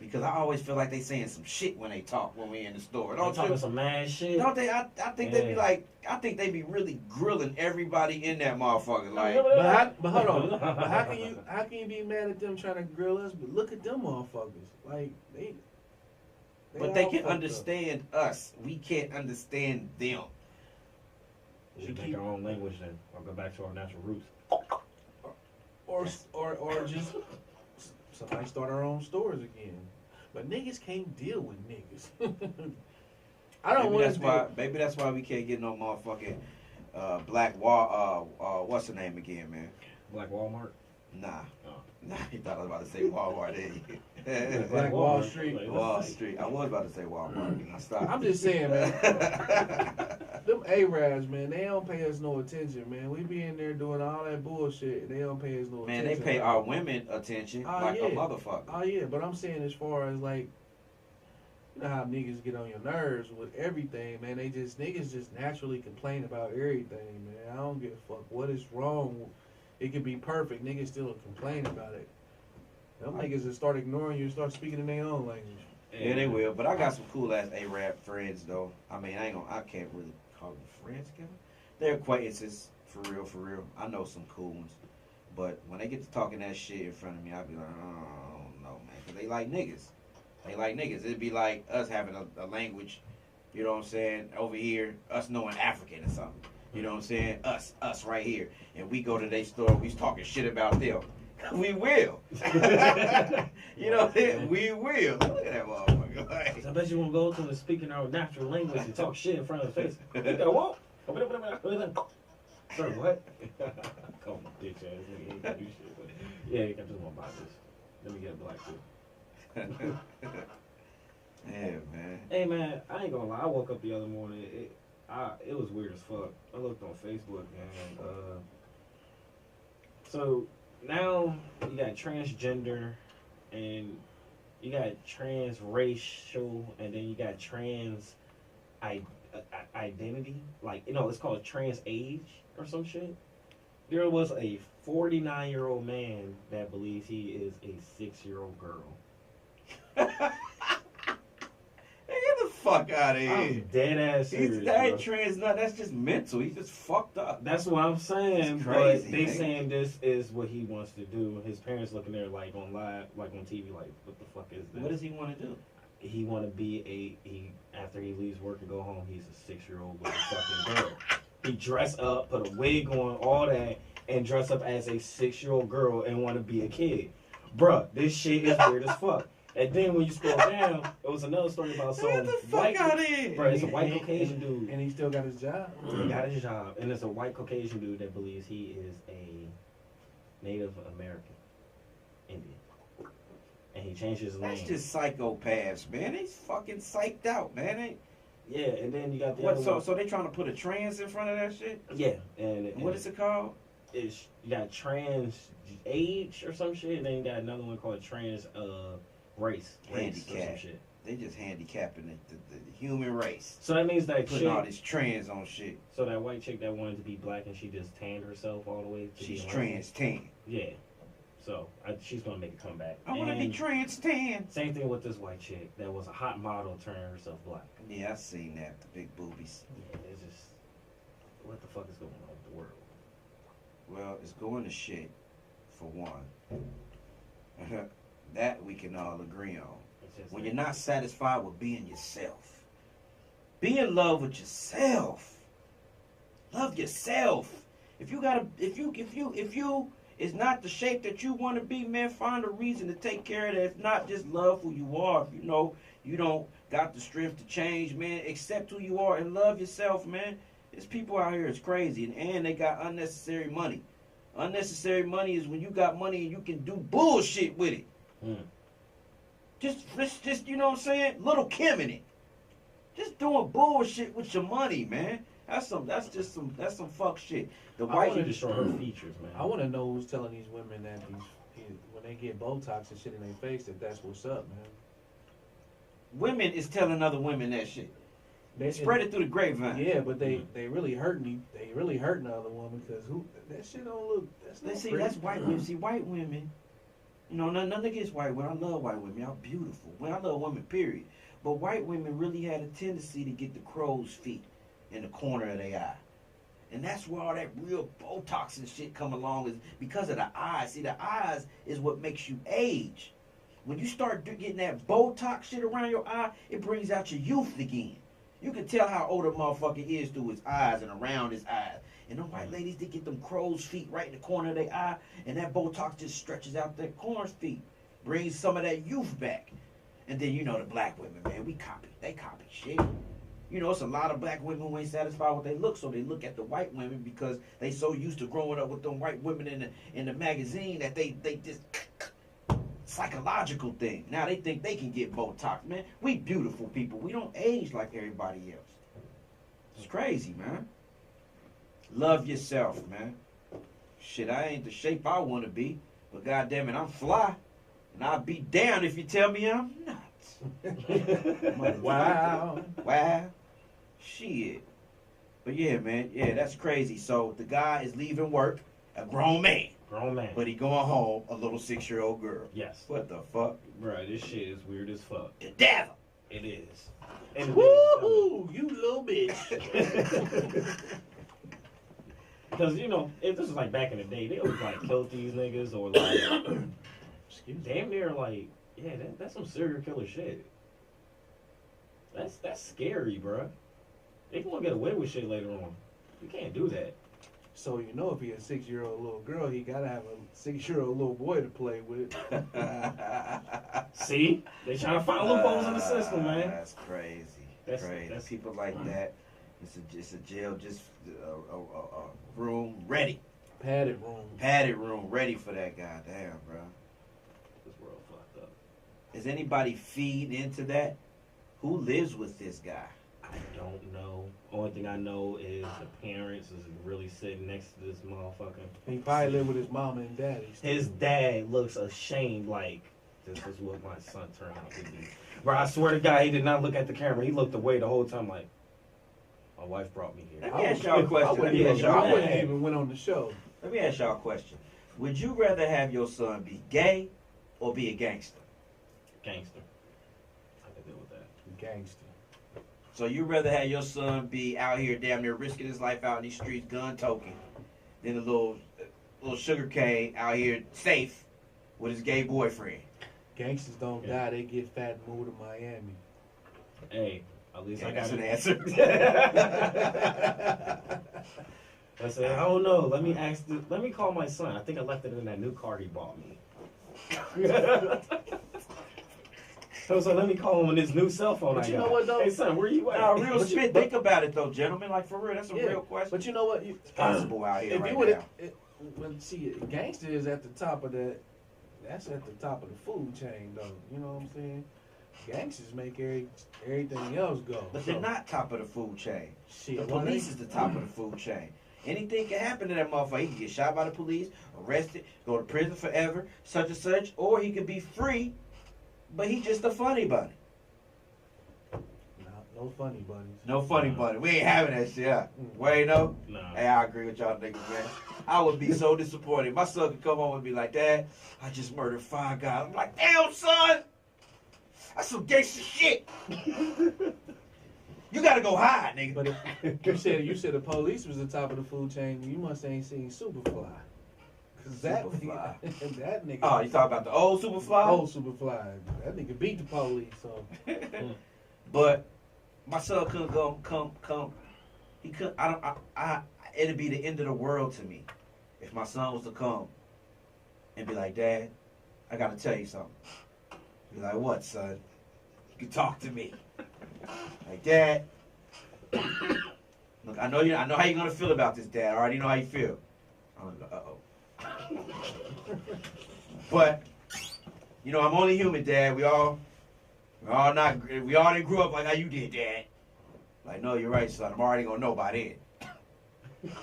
Because I always feel like they saying some shit when they talk when we in the store. Don't Don't talking you? some mad shit. Don't they? I think they be Yeah. like, I think they be really grilling everybody in that motherfucker. Like, But hold on. But how can you be mad at them trying to grill us? But look at them motherfuckers. Like they but they all can fucked up. understand us. We can't understand them. We should make our own language then, or go back to our natural roots. Or just somebody start our own stores again. But niggas can't deal with niggas. I don't want to. Maybe that's why we can't get no motherfucking black wall. What's the name again, man? Black Walmart. Nah. Oh. Nah, you thought I was about to say Walmart, didn't you? Black Wall Street. Like, Wall Street. I was about to say Walmart. I stopped. I'm just saying, man. Them Arabs, man, they don't pay us no attention, man. We be in there doing all that bullshit, and they don't pay us no Man, attention. they pay our women attention Oh, like yeah. a motherfucker. Oh yeah, but I'm saying as far as like, you know how niggas get on your nerves with everything, man. Niggas just naturally complain about everything, man. I don't give a fuck what is wrong. It could be perfect, niggas still complain about it. Them niggas just start ignoring you and start speaking in their own language. Yeah, they will. But I got some cool ass Arab friends though. I mean, I can't really call them friends together. They're acquaintances, for real. I know some cool ones. But when they get to talking that shit in front of me, I be like, oh, I don't know, man. Because they like niggas. It'd be like us having a language, you know what I'm saying, over here, us knowing African or something. You know what I'm saying? Us right here. And we go to their store, we talking shit about them. We will. You know, we will. Look at that motherfucker. Like, I bet you won't go to the speaking our natural language and talk shit in front of the face. What? Sir, what? Come on, bitch ass nigga. Ain't gonna do shit. But yeah, I just want to buy this. Let me get a black too. yeah, man. Hey man, I ain't gonna lie. I woke up the other morning. It was weird as fuck. I looked on Facebook and so now you got transgender and you got transracial and then you got trans identity. Like, it's called trans age or some shit. There was a 49-year-old man that believes he is a 6-year-old girl. Get the fuck out of here. I'm dead ass serious. That ain't bro. trans, no, that's just mental. He's just fucked up. That's what I'm saying. It's crazy, but they nigga. saying this is what he wants to do. His parents looking there like on live, like on TV, like what the fuck is this? What does he want to do? he want to be after he leaves work and go home, he's a 6-year-old with a fucking girl. He dress up, put a wig on, all that, and dress up as a 6-year-old girl and want to be a kid. Bruh, this shit is weird as fuck. And then when you scroll down, it was another story about some Get the fuck white, out of here. bro, it's a white Caucasian dude. And he still got his job. He got his job, and it's a white Caucasian dude that believes he is a Native American Indian, and he changed his name. That's just psychopaths, man. They fucking psyched out, man. They, Yeah, and then you got the what? other So, one. so they trying to put a trans in front of that shit? Yeah, and What is it called? It's you got trans age or some shit, and then you got another one called trans race or some Handicap. shit. They just handicapping the human race. So that means that Putting all chick, this trans on shit. so that white chick that wanted to be black and she just tanned herself all the way to She's be trans tan. Yeah, so she's gonna make a comeback. I want to be And trans tan. Same thing with this white chick that was a hot model turning herself black. Yeah, I seen that. The big boobies. Yeah, it's just what the fuck is going on with the world? Well, it's going to shit, for one. That we can all agree on. It's just When you're not satisfied with being yourself, be in love with yourself. Love yourself. If you is not the shape that you want to be, man, find a reason to take care of that. If not, just love who you are. If you know you don't got the strength to change, man, accept who you are and love yourself, man. There's people out here, it's crazy, and they got unnecessary money. Unnecessary money is when you got money and you can do bullshit with it. Just you know what I'm saying? Little Kim in it. Just doing bullshit with your money, man. That's some fuck shit. The I white want to destroy her features, man. I want to know who's telling these women that when they get Botox and shit in their face, that's what's up, man. women is telling other women that shit. They spread it through the grapevine. Yeah, but they really hurting you. They really hurting the other woman because that shit don't look. That's not See, pretty. that's white women. See, white women. You know, nothing against white women. I love white women. Y'all beautiful. Well, I love women, period. But white women really had a tendency to get the crow's feet in the corner of their eye. And that's where all that real Botox and shit come along, is because of the eyes. See, the eyes is what makes you age. When you start getting that Botox shit around your eye, it brings out your youth again. You can tell how old a motherfucker is through his eyes and around his eyes. And them white ladies, they get them crow's feet right in the corner of their eye, and that Botox just stretches out their corn's feet, brings some of that youth back. And then, you know, the black women, man, we copy. They copy shit. You know, it's a lot of black women who ain't satisfied with their look, so they look at the white women because they so used to growing up with them white women in the magazine that they just psychological thing. Now they think they can get Botox, man. We beautiful people. We don't age like everybody else. It's crazy, man. Love yourself, man. Shit, I ain't the shape I want to be, but goddamn it, I'm fly, and I'll be down if you tell me I'm not. Wow. Wow. Shit. But yeah, man. Yeah, that's crazy. So the guy is leaving work, a grown man. Grown man. But he going home, a little 6-year-old girl. Yes. What the fuck? Bro, this shit is weird as fuck. The devil. It is. And Woo! You little bitch. because, you know, this is like back in the day. They always like killed these niggas or like, damn near like, yeah, that's some serial killer shit. That's scary, bro. They can get away with shit later on. You can't do that. So you know, if he a 6-year-old little girl, he gotta have a 6-year-old little boy to play with. See? They trying to find loopholes in the system, man. That's crazy. That's People like that. It's a jail, just a room ready. Padded room Ready for that guy. Damn, bro. This world fucked up. Is anybody feeding into that? Who lives with this guy? I don't know. Only thing I know is the parents is really sitting next to this motherfucker. He probably live with his mama and daddy. His dad looks ashamed, like, this is what my son turned out to be. Bro, I swear to God, he did not look at the camera. He looked away the whole time, like, my wife brought me here. Let me ask y'all a question. I wouldn't even went on the show. Let me ask y'all a question. Would you rather have your son be gay or be a gangster? Gangster. I can deal with that. Gangster. So you rather have your son be out here damn near risking his life out in these streets, gun toting, than a little sugar cane out here safe with his gay boyfriend? Gangsters don't die, they get fat and move to Miami. Hey, at least I that's got an it. answer. I said, I don't know. Let me call my son. I think I left it in that new car he bought me. So let me call him on his new cell phone. But I you got. know what, though? Hey son, where you at? Nah, real shit. Think about it though, gentlemen. Like for real, that's a real question. But you know what? It's possible out here If right you would now. well, see, Gangster is at the top of that. That's at the top of the food chain, though. You know what I'm saying? Gangsters make everything else go. But they're not top of the food chain. Shit, The why police they- is the top of the food chain. Anything can happen to that motherfucker. He can get shot by the police, arrested, go to prison forever, such and such, or he could be free, but he just a funny bunny. No funny bunnies. No funny bunny. We ain't having that shit. Huh? Wait, no? Nah. Hey, I agree with y'all niggas, man. I would be so disappointed. My son could come home and be like, Dad, I just murdered 5 guys. I'm like, damn, son! That's some gangster shit. You gotta go hide, nigga. But if you said the police was the top of the food chain, you must ain't seen Superfly. Cause that Superfly. nigga, that nigga. Oh, you talking about the old Superfly? Old Superfly. That nigga beat the police. So But my son couldn't come. He couldn't. It'd be the end of the world to me if my son was to come and be like, Dad, I gotta tell you something. Be like, what, son? You can talk to me. Like, Dad. Look, I know how you're gonna feel about this, Dad. I already know how you feel. I'm like, uh-oh. But you know, I'm only human, Dad. We all didn't grow up like how you did, Dad. Like, no, you're right, son. I'm already gonna know by then.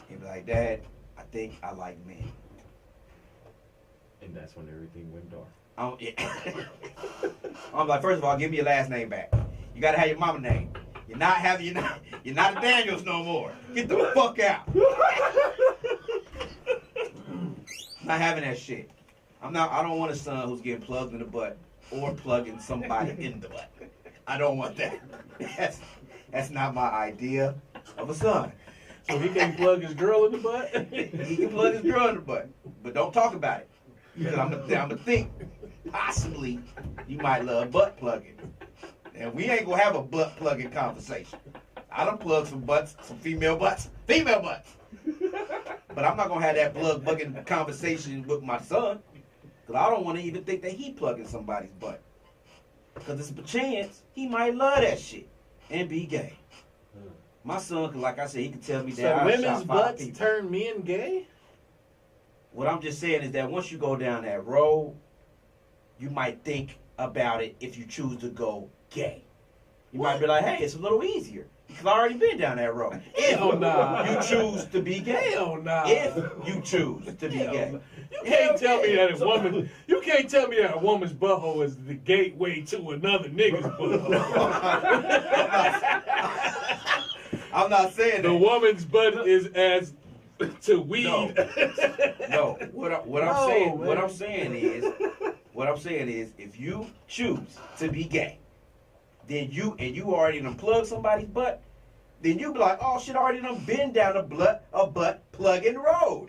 He'd be like, Dad, I think I like men. And that's when everything went dark. I'm like, first of all, give me your last name back. You gotta have your mama name. You're not a Daniels no more. Get the fuck out. Not having that shit. I don't want a son who's getting plugged in the butt or plugging somebody in the butt. I don't want that. That's not my idea of a son. so he can't plug his girl in the butt. He can plug his girl in the butt, but don't talk about it. Because I'm gonna think possibly you might love butt plugging, and we ain't gonna have a butt plugging conversation. I done plugged some butts, some female butts. But I'm not gonna have that plug bugging conversation with my son, because I don't want to even think that he plugging somebody's butt. Because it's a chance he might love that shit and be gay. My son, like I said, he can tell me that So I women's shot 5 butts people. turn men gay? What I'm just saying is that once you go down that road, you might think about it if you choose to go gay. You might be like, hey, it's a little easier. Because I've already been down that road. If Hell nah. you choose to be gay. Hell nah. If you choose to be Hell gay. nah. You can't tell me that You can't tell me that a woman's butthole is the gateway to another nigga's butthole. I'm not saying The that. woman's butt is as to weed. No. What I'm saying is, if you choose to be gay, then you already done plug somebody's butt, then you be like, oh shit, I already done been down a butt plugging road.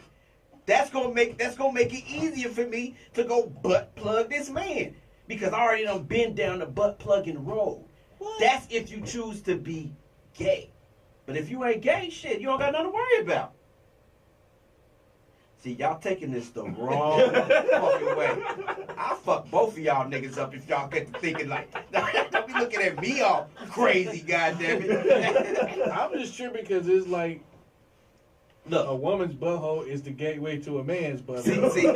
That's gonna make it easier for me to go butt plug this man. Because I already done been down the butt plugging road. What? That's if you choose to be gay. But if you ain't gay, shit, you don't got nothing to worry about. See, y'all taking this the wrong fucking way. I'll fuck both of y'all niggas up if y'all get to thinking like, don't be looking at me all crazy, goddammit. I'm just tripping because it's like a Look, woman's butthole is the gateway to a man's butthole. see,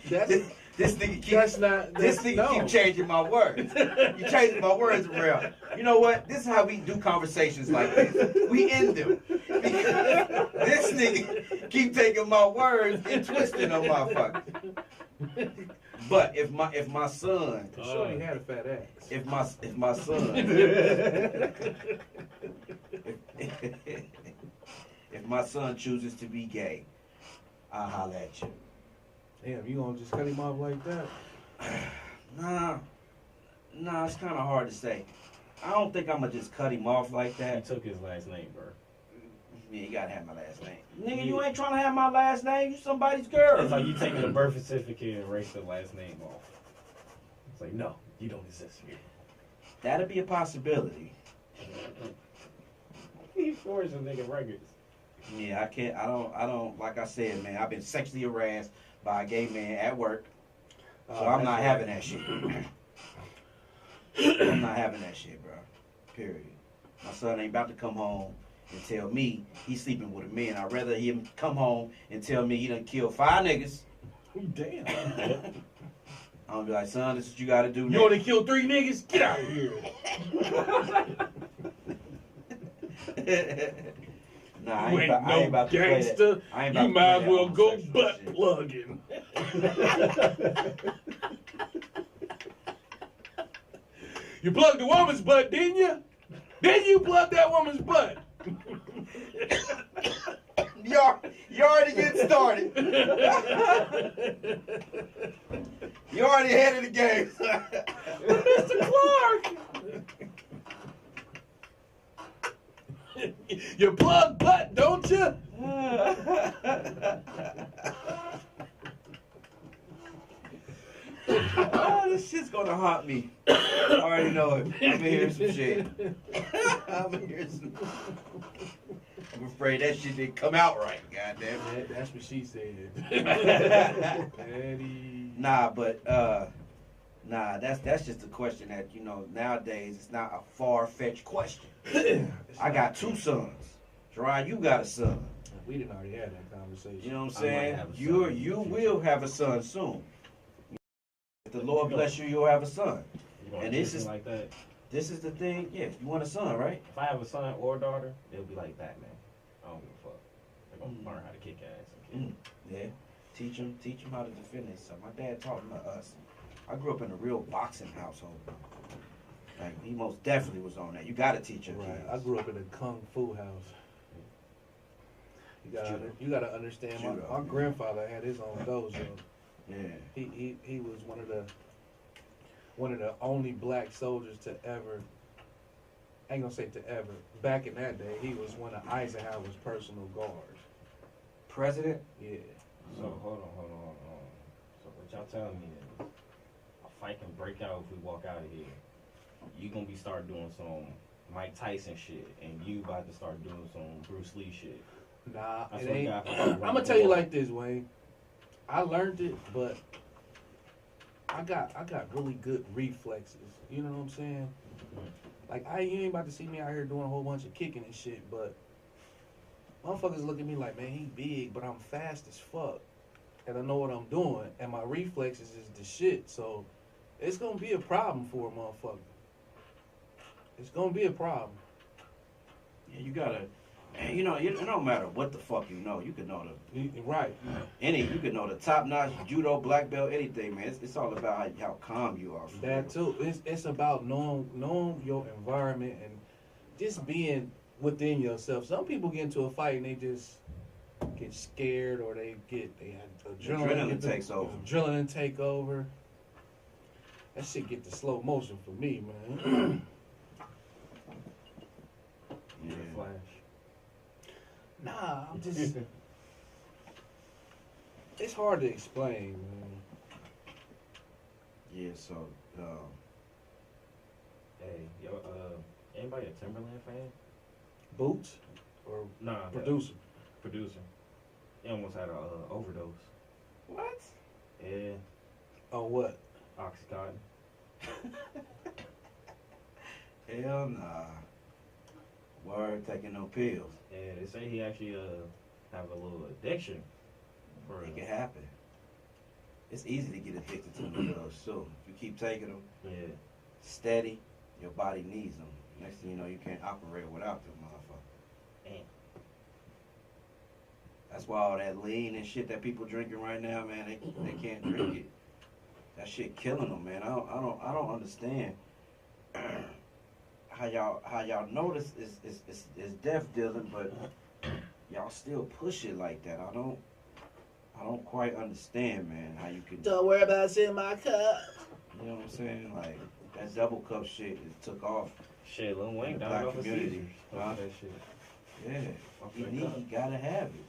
That's, this nigga keep changing my words. You changing my words around. You know what? This is how we do conversations like this. We end them. Because this nigga keep taking my words and twisting them motherfuckers. But if my son, Shorty had a fat ass. if my son, if my son chooses to be gay, I'll holler at you. Damn, you gonna just cut him off like that? Nah, it's kind of hard to say. I don't think I'm gonna just cut him off like He that. took his last name, bro. Yeah, you gotta have my last name. Nigga, you ain't trying to have my last name. You somebody's girl. It's like you taking a birth certificate and erase the last name off. It's like, no, you don't exist here. That'd be a possibility. He forcing nigga records. Yeah, I can't. I don't. Like I said, man, I've been sexually harassed by a gay man at work, so I'm not having that shit. I'm not having that shit, bro. Period. My son ain't about to come home and tell me he's sleeping with a man. I'd rather him come home and tell me he done killed 5 niggas. Damn. I'm gonna be like, son, this is what you gotta do You next. only killed 3 niggas? Get out of here. Nah, I You ain't, ain't about, I ain't no about to play that. gangster. I ain't about You to might play as well that go homosexual butt shit. plugging. You plugged the woman's butt, didn't you? Didn't you plug that woman's butt? You already getting started. You already ahead of the game. Mr. Clark. You plug butt, don't you? Oh, this shit's gonna haunt me. I already know it. I'm gonna hear some shit. I'm gonna hear some. I'm afraid that shit didn't come out right. Goddamn. That's what she said. Patty. Nah, but that's just a question that nowadays it's not a far-fetched question. I got 2 sons. Jerron, you got a son. We didn't already have that conversation. You know what I'm I might saying? have a son You in the future. will have a son soon. If the Lord bless you, you'll have a son. You want And a this kid is- like that. This is the thing. Yeah, you want a son, right? If I have a son or daughter, they'll be like Batman. I don't give a fuck. They're gonna learn how to kick ass and kill. Yeah. Teach them how to defend themselves. My dad taught us. I grew up in a real boxing household. Like he most definitely was on that. You got to teach your Right. kids. I grew up in a kung fu house. You gotta understand. Judo. My grandfather had his own dojo. Yeah. He was one of the only black soldiers to ever. I ain't gonna say to ever. Back in that day, he was one of Eisenhower's personal guards. President. Yeah. So hold on. So what y'all telling me is a fight can break out if we walk out of here. You gonna be start doing some Mike Tyson shit, and you about to start doing some Bruce Lee shit. Nah, That's it what ain't. got me. I'm gonna tell you like this, Wayne. I learned it, but I got really good reflexes. You know what I'm saying? Like you ain't about to see me out here doing a whole bunch of kicking and shit, but motherfuckers look at me like, man, he big, but I'm fast as fuck, and I know what I'm doing, and my reflexes is the shit. So it's gonna be a problem for a motherfucker. It's gonna be a problem. Yeah, you gotta. And it don't matter what the fuck you know. You can know Right. you can know the top notch judo, black belt, anything, man. It's all about how calm you are. For That real. too. It's about knowing your environment and just being within yourself. Some people get into a fight and they just get scared, or they have Adrenaline takes over. Adrenaline take over. That shit get the slow motion for me, man. Yeah. Flash. Nah, I'm just. It's hard to explain, man. Yeah. So. Hey, anybody a Timberland fan? Boots or Nah. producer. Producer. He almost had a overdose. What? Yeah. On what? Oxycontin. Hell nah. Word, taking no pills. Yeah, they say he actually have a little addiction. For It can happen. It's easy to get addicted to the pills too. If you keep taking them yeah. steady, your body needs them. Next thing you know, you can't operate without them, motherfucker. Damn. That's why all that lean and shit that people drinking right now, man, they can't drink it. That shit killing them, man. I don't understand how y'all notice is death dealing, but y'all still push it like that. I don't quite understand, man, how you could. Don't worry about it in my cup. You know what I'm saying? Like that double cup shit it took off. Shit, Lil Wayne In the died black off of community. seizures. Huh? Off that shit. Yeah, Off he that cup. gotta have it.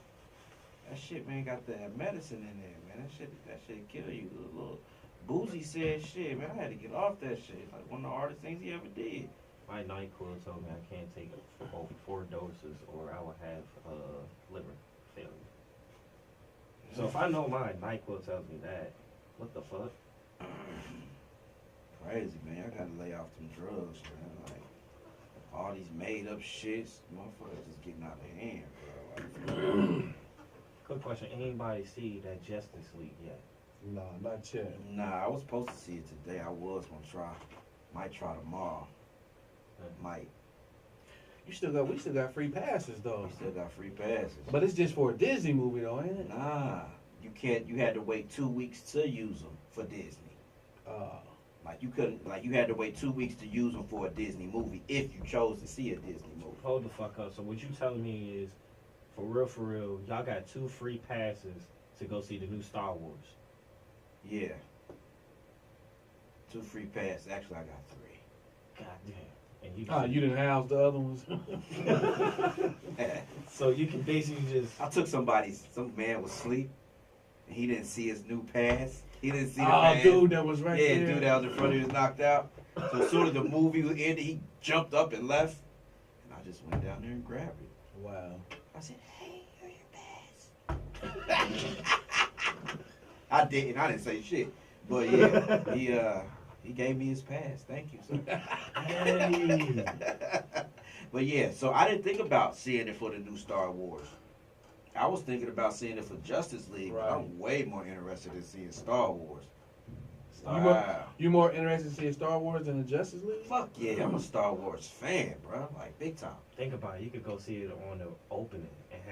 That shit, man, got that medicine in there, man. That shit kill you. Boozy said, shit, man, I had to get off that shit. Like one of the hardest things he ever did. My NyQuil told me I can't take over 4 doses or I will have liver failure. So if I know my NyQuil tells me that, what the fuck? Crazy, man. I gotta lay off them drugs, man. Like, all these made up shits, motherfuckers just getting out of hand, bro. Like, Quick question, anybody see that Justice League yet? Nah, not yet. nah, I was supposed to see it today. I was gonna try. Might try tomorrow. Might. We still got free passes though. We still got free passes. But it's just for a Disney movie though, ain't it? Nah, you can't. You had to wait 2 weeks to use them for Disney. Like you couldn't. Like you had to wait 2 weeks to use them for a Disney movie if you chose to see a Disney movie. Hold the fuck up. So what you telling me is, for real, y'all got 2 free passes to go see the new Star Wars. Yeah. 2 free passes. Actually, I got 3. God damn. And You didn't house the other ones. So you can basically just. I took some man was asleep, and he didn't see his new pass. He didn't see the pass. Dude that was right there. Yeah, dude that was in front of him was knocked out. So as soon as the movie ended, he jumped up and left, and I just went down there and grabbed it. Wow. I said, "Hey, here's your pass." I didn't. I didn't say shit, but yeah, he gave me his pass. Thank you, sir. Hey. But yeah, so I didn't think about seeing it for the new Star Wars. I was thinking about seeing it for Justice League, but I'm way more interested in seeing Star Wars. You more interested in seeing Star Wars than the Justice League? Fuck yeah, I'm a Star Wars fan, bro. Like big time. Think about it. You could go see it on the opening and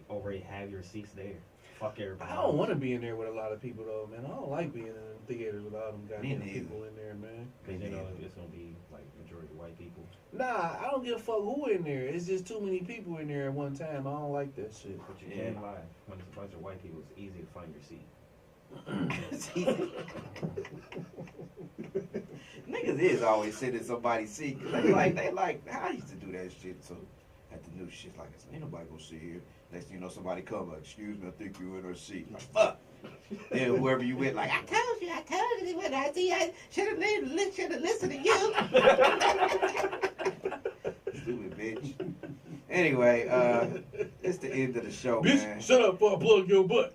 already have your seats there. Fuck everybody. I don't want to be in there with a lot of people though, man. I don't like being in the theaters with all them goddamn neither. people in there, man. Because you know it's gonna be like majority white people. Nah, I don't give a fuck who in there. It's just too many people in there at one time. I don't like that shit. But you can't lie. When it's a bunch of white people, it's easy to find your seat. Niggas is always sitting in somebody's seat. 'Cause they like. I used to do that shit too. At the new shit, like ain't nobody gonna sit here. Next thing you know, somebody come like, "Excuse me, I think you in her seat." Like fuck. Then whoever you with, like I told you, when I see I should have listened to you. Stupid bitch. Anyway, it's the end of the show, Bitch, man. shut up before I plug your butt.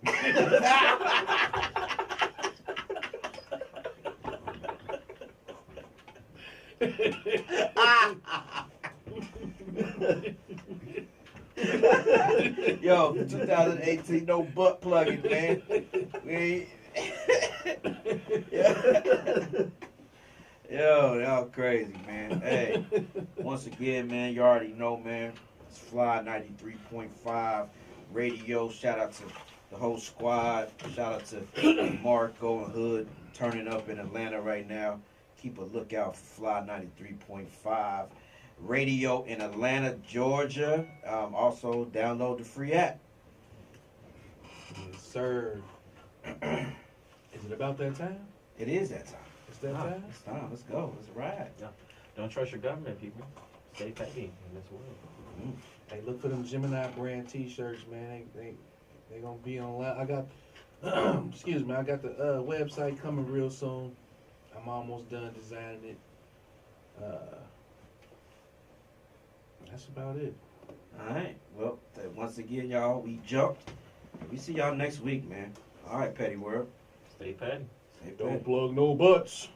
Yo, 2018, no butt plugging, man. We ain't... Yo, y'all crazy, man. Hey, once again, man, you already know, man. It's Fly 93.5 radio. Shout out to the whole squad. Shout out to Marco and Hood turning up in Atlanta right now. Keep a lookout for Fly 93.5 radio in Atlanta, Georgia. Also, download the free app. Yes, sir. Is it about that time? It is that time. It's that time? It's time. Let's go. Let's ride. Don't trust your government, people. Stay petty in this world. Hey, look for them Gemini brand T-shirts, man. They gonna be online. I got, excuse me, I got the website coming real soon. I'm almost done designing it. That's about it. All right. Well, once again, y'all, we jumped. We see y'all next week, man. All right, Petty World. Stay petty. Stay Don't petty. plug no butts.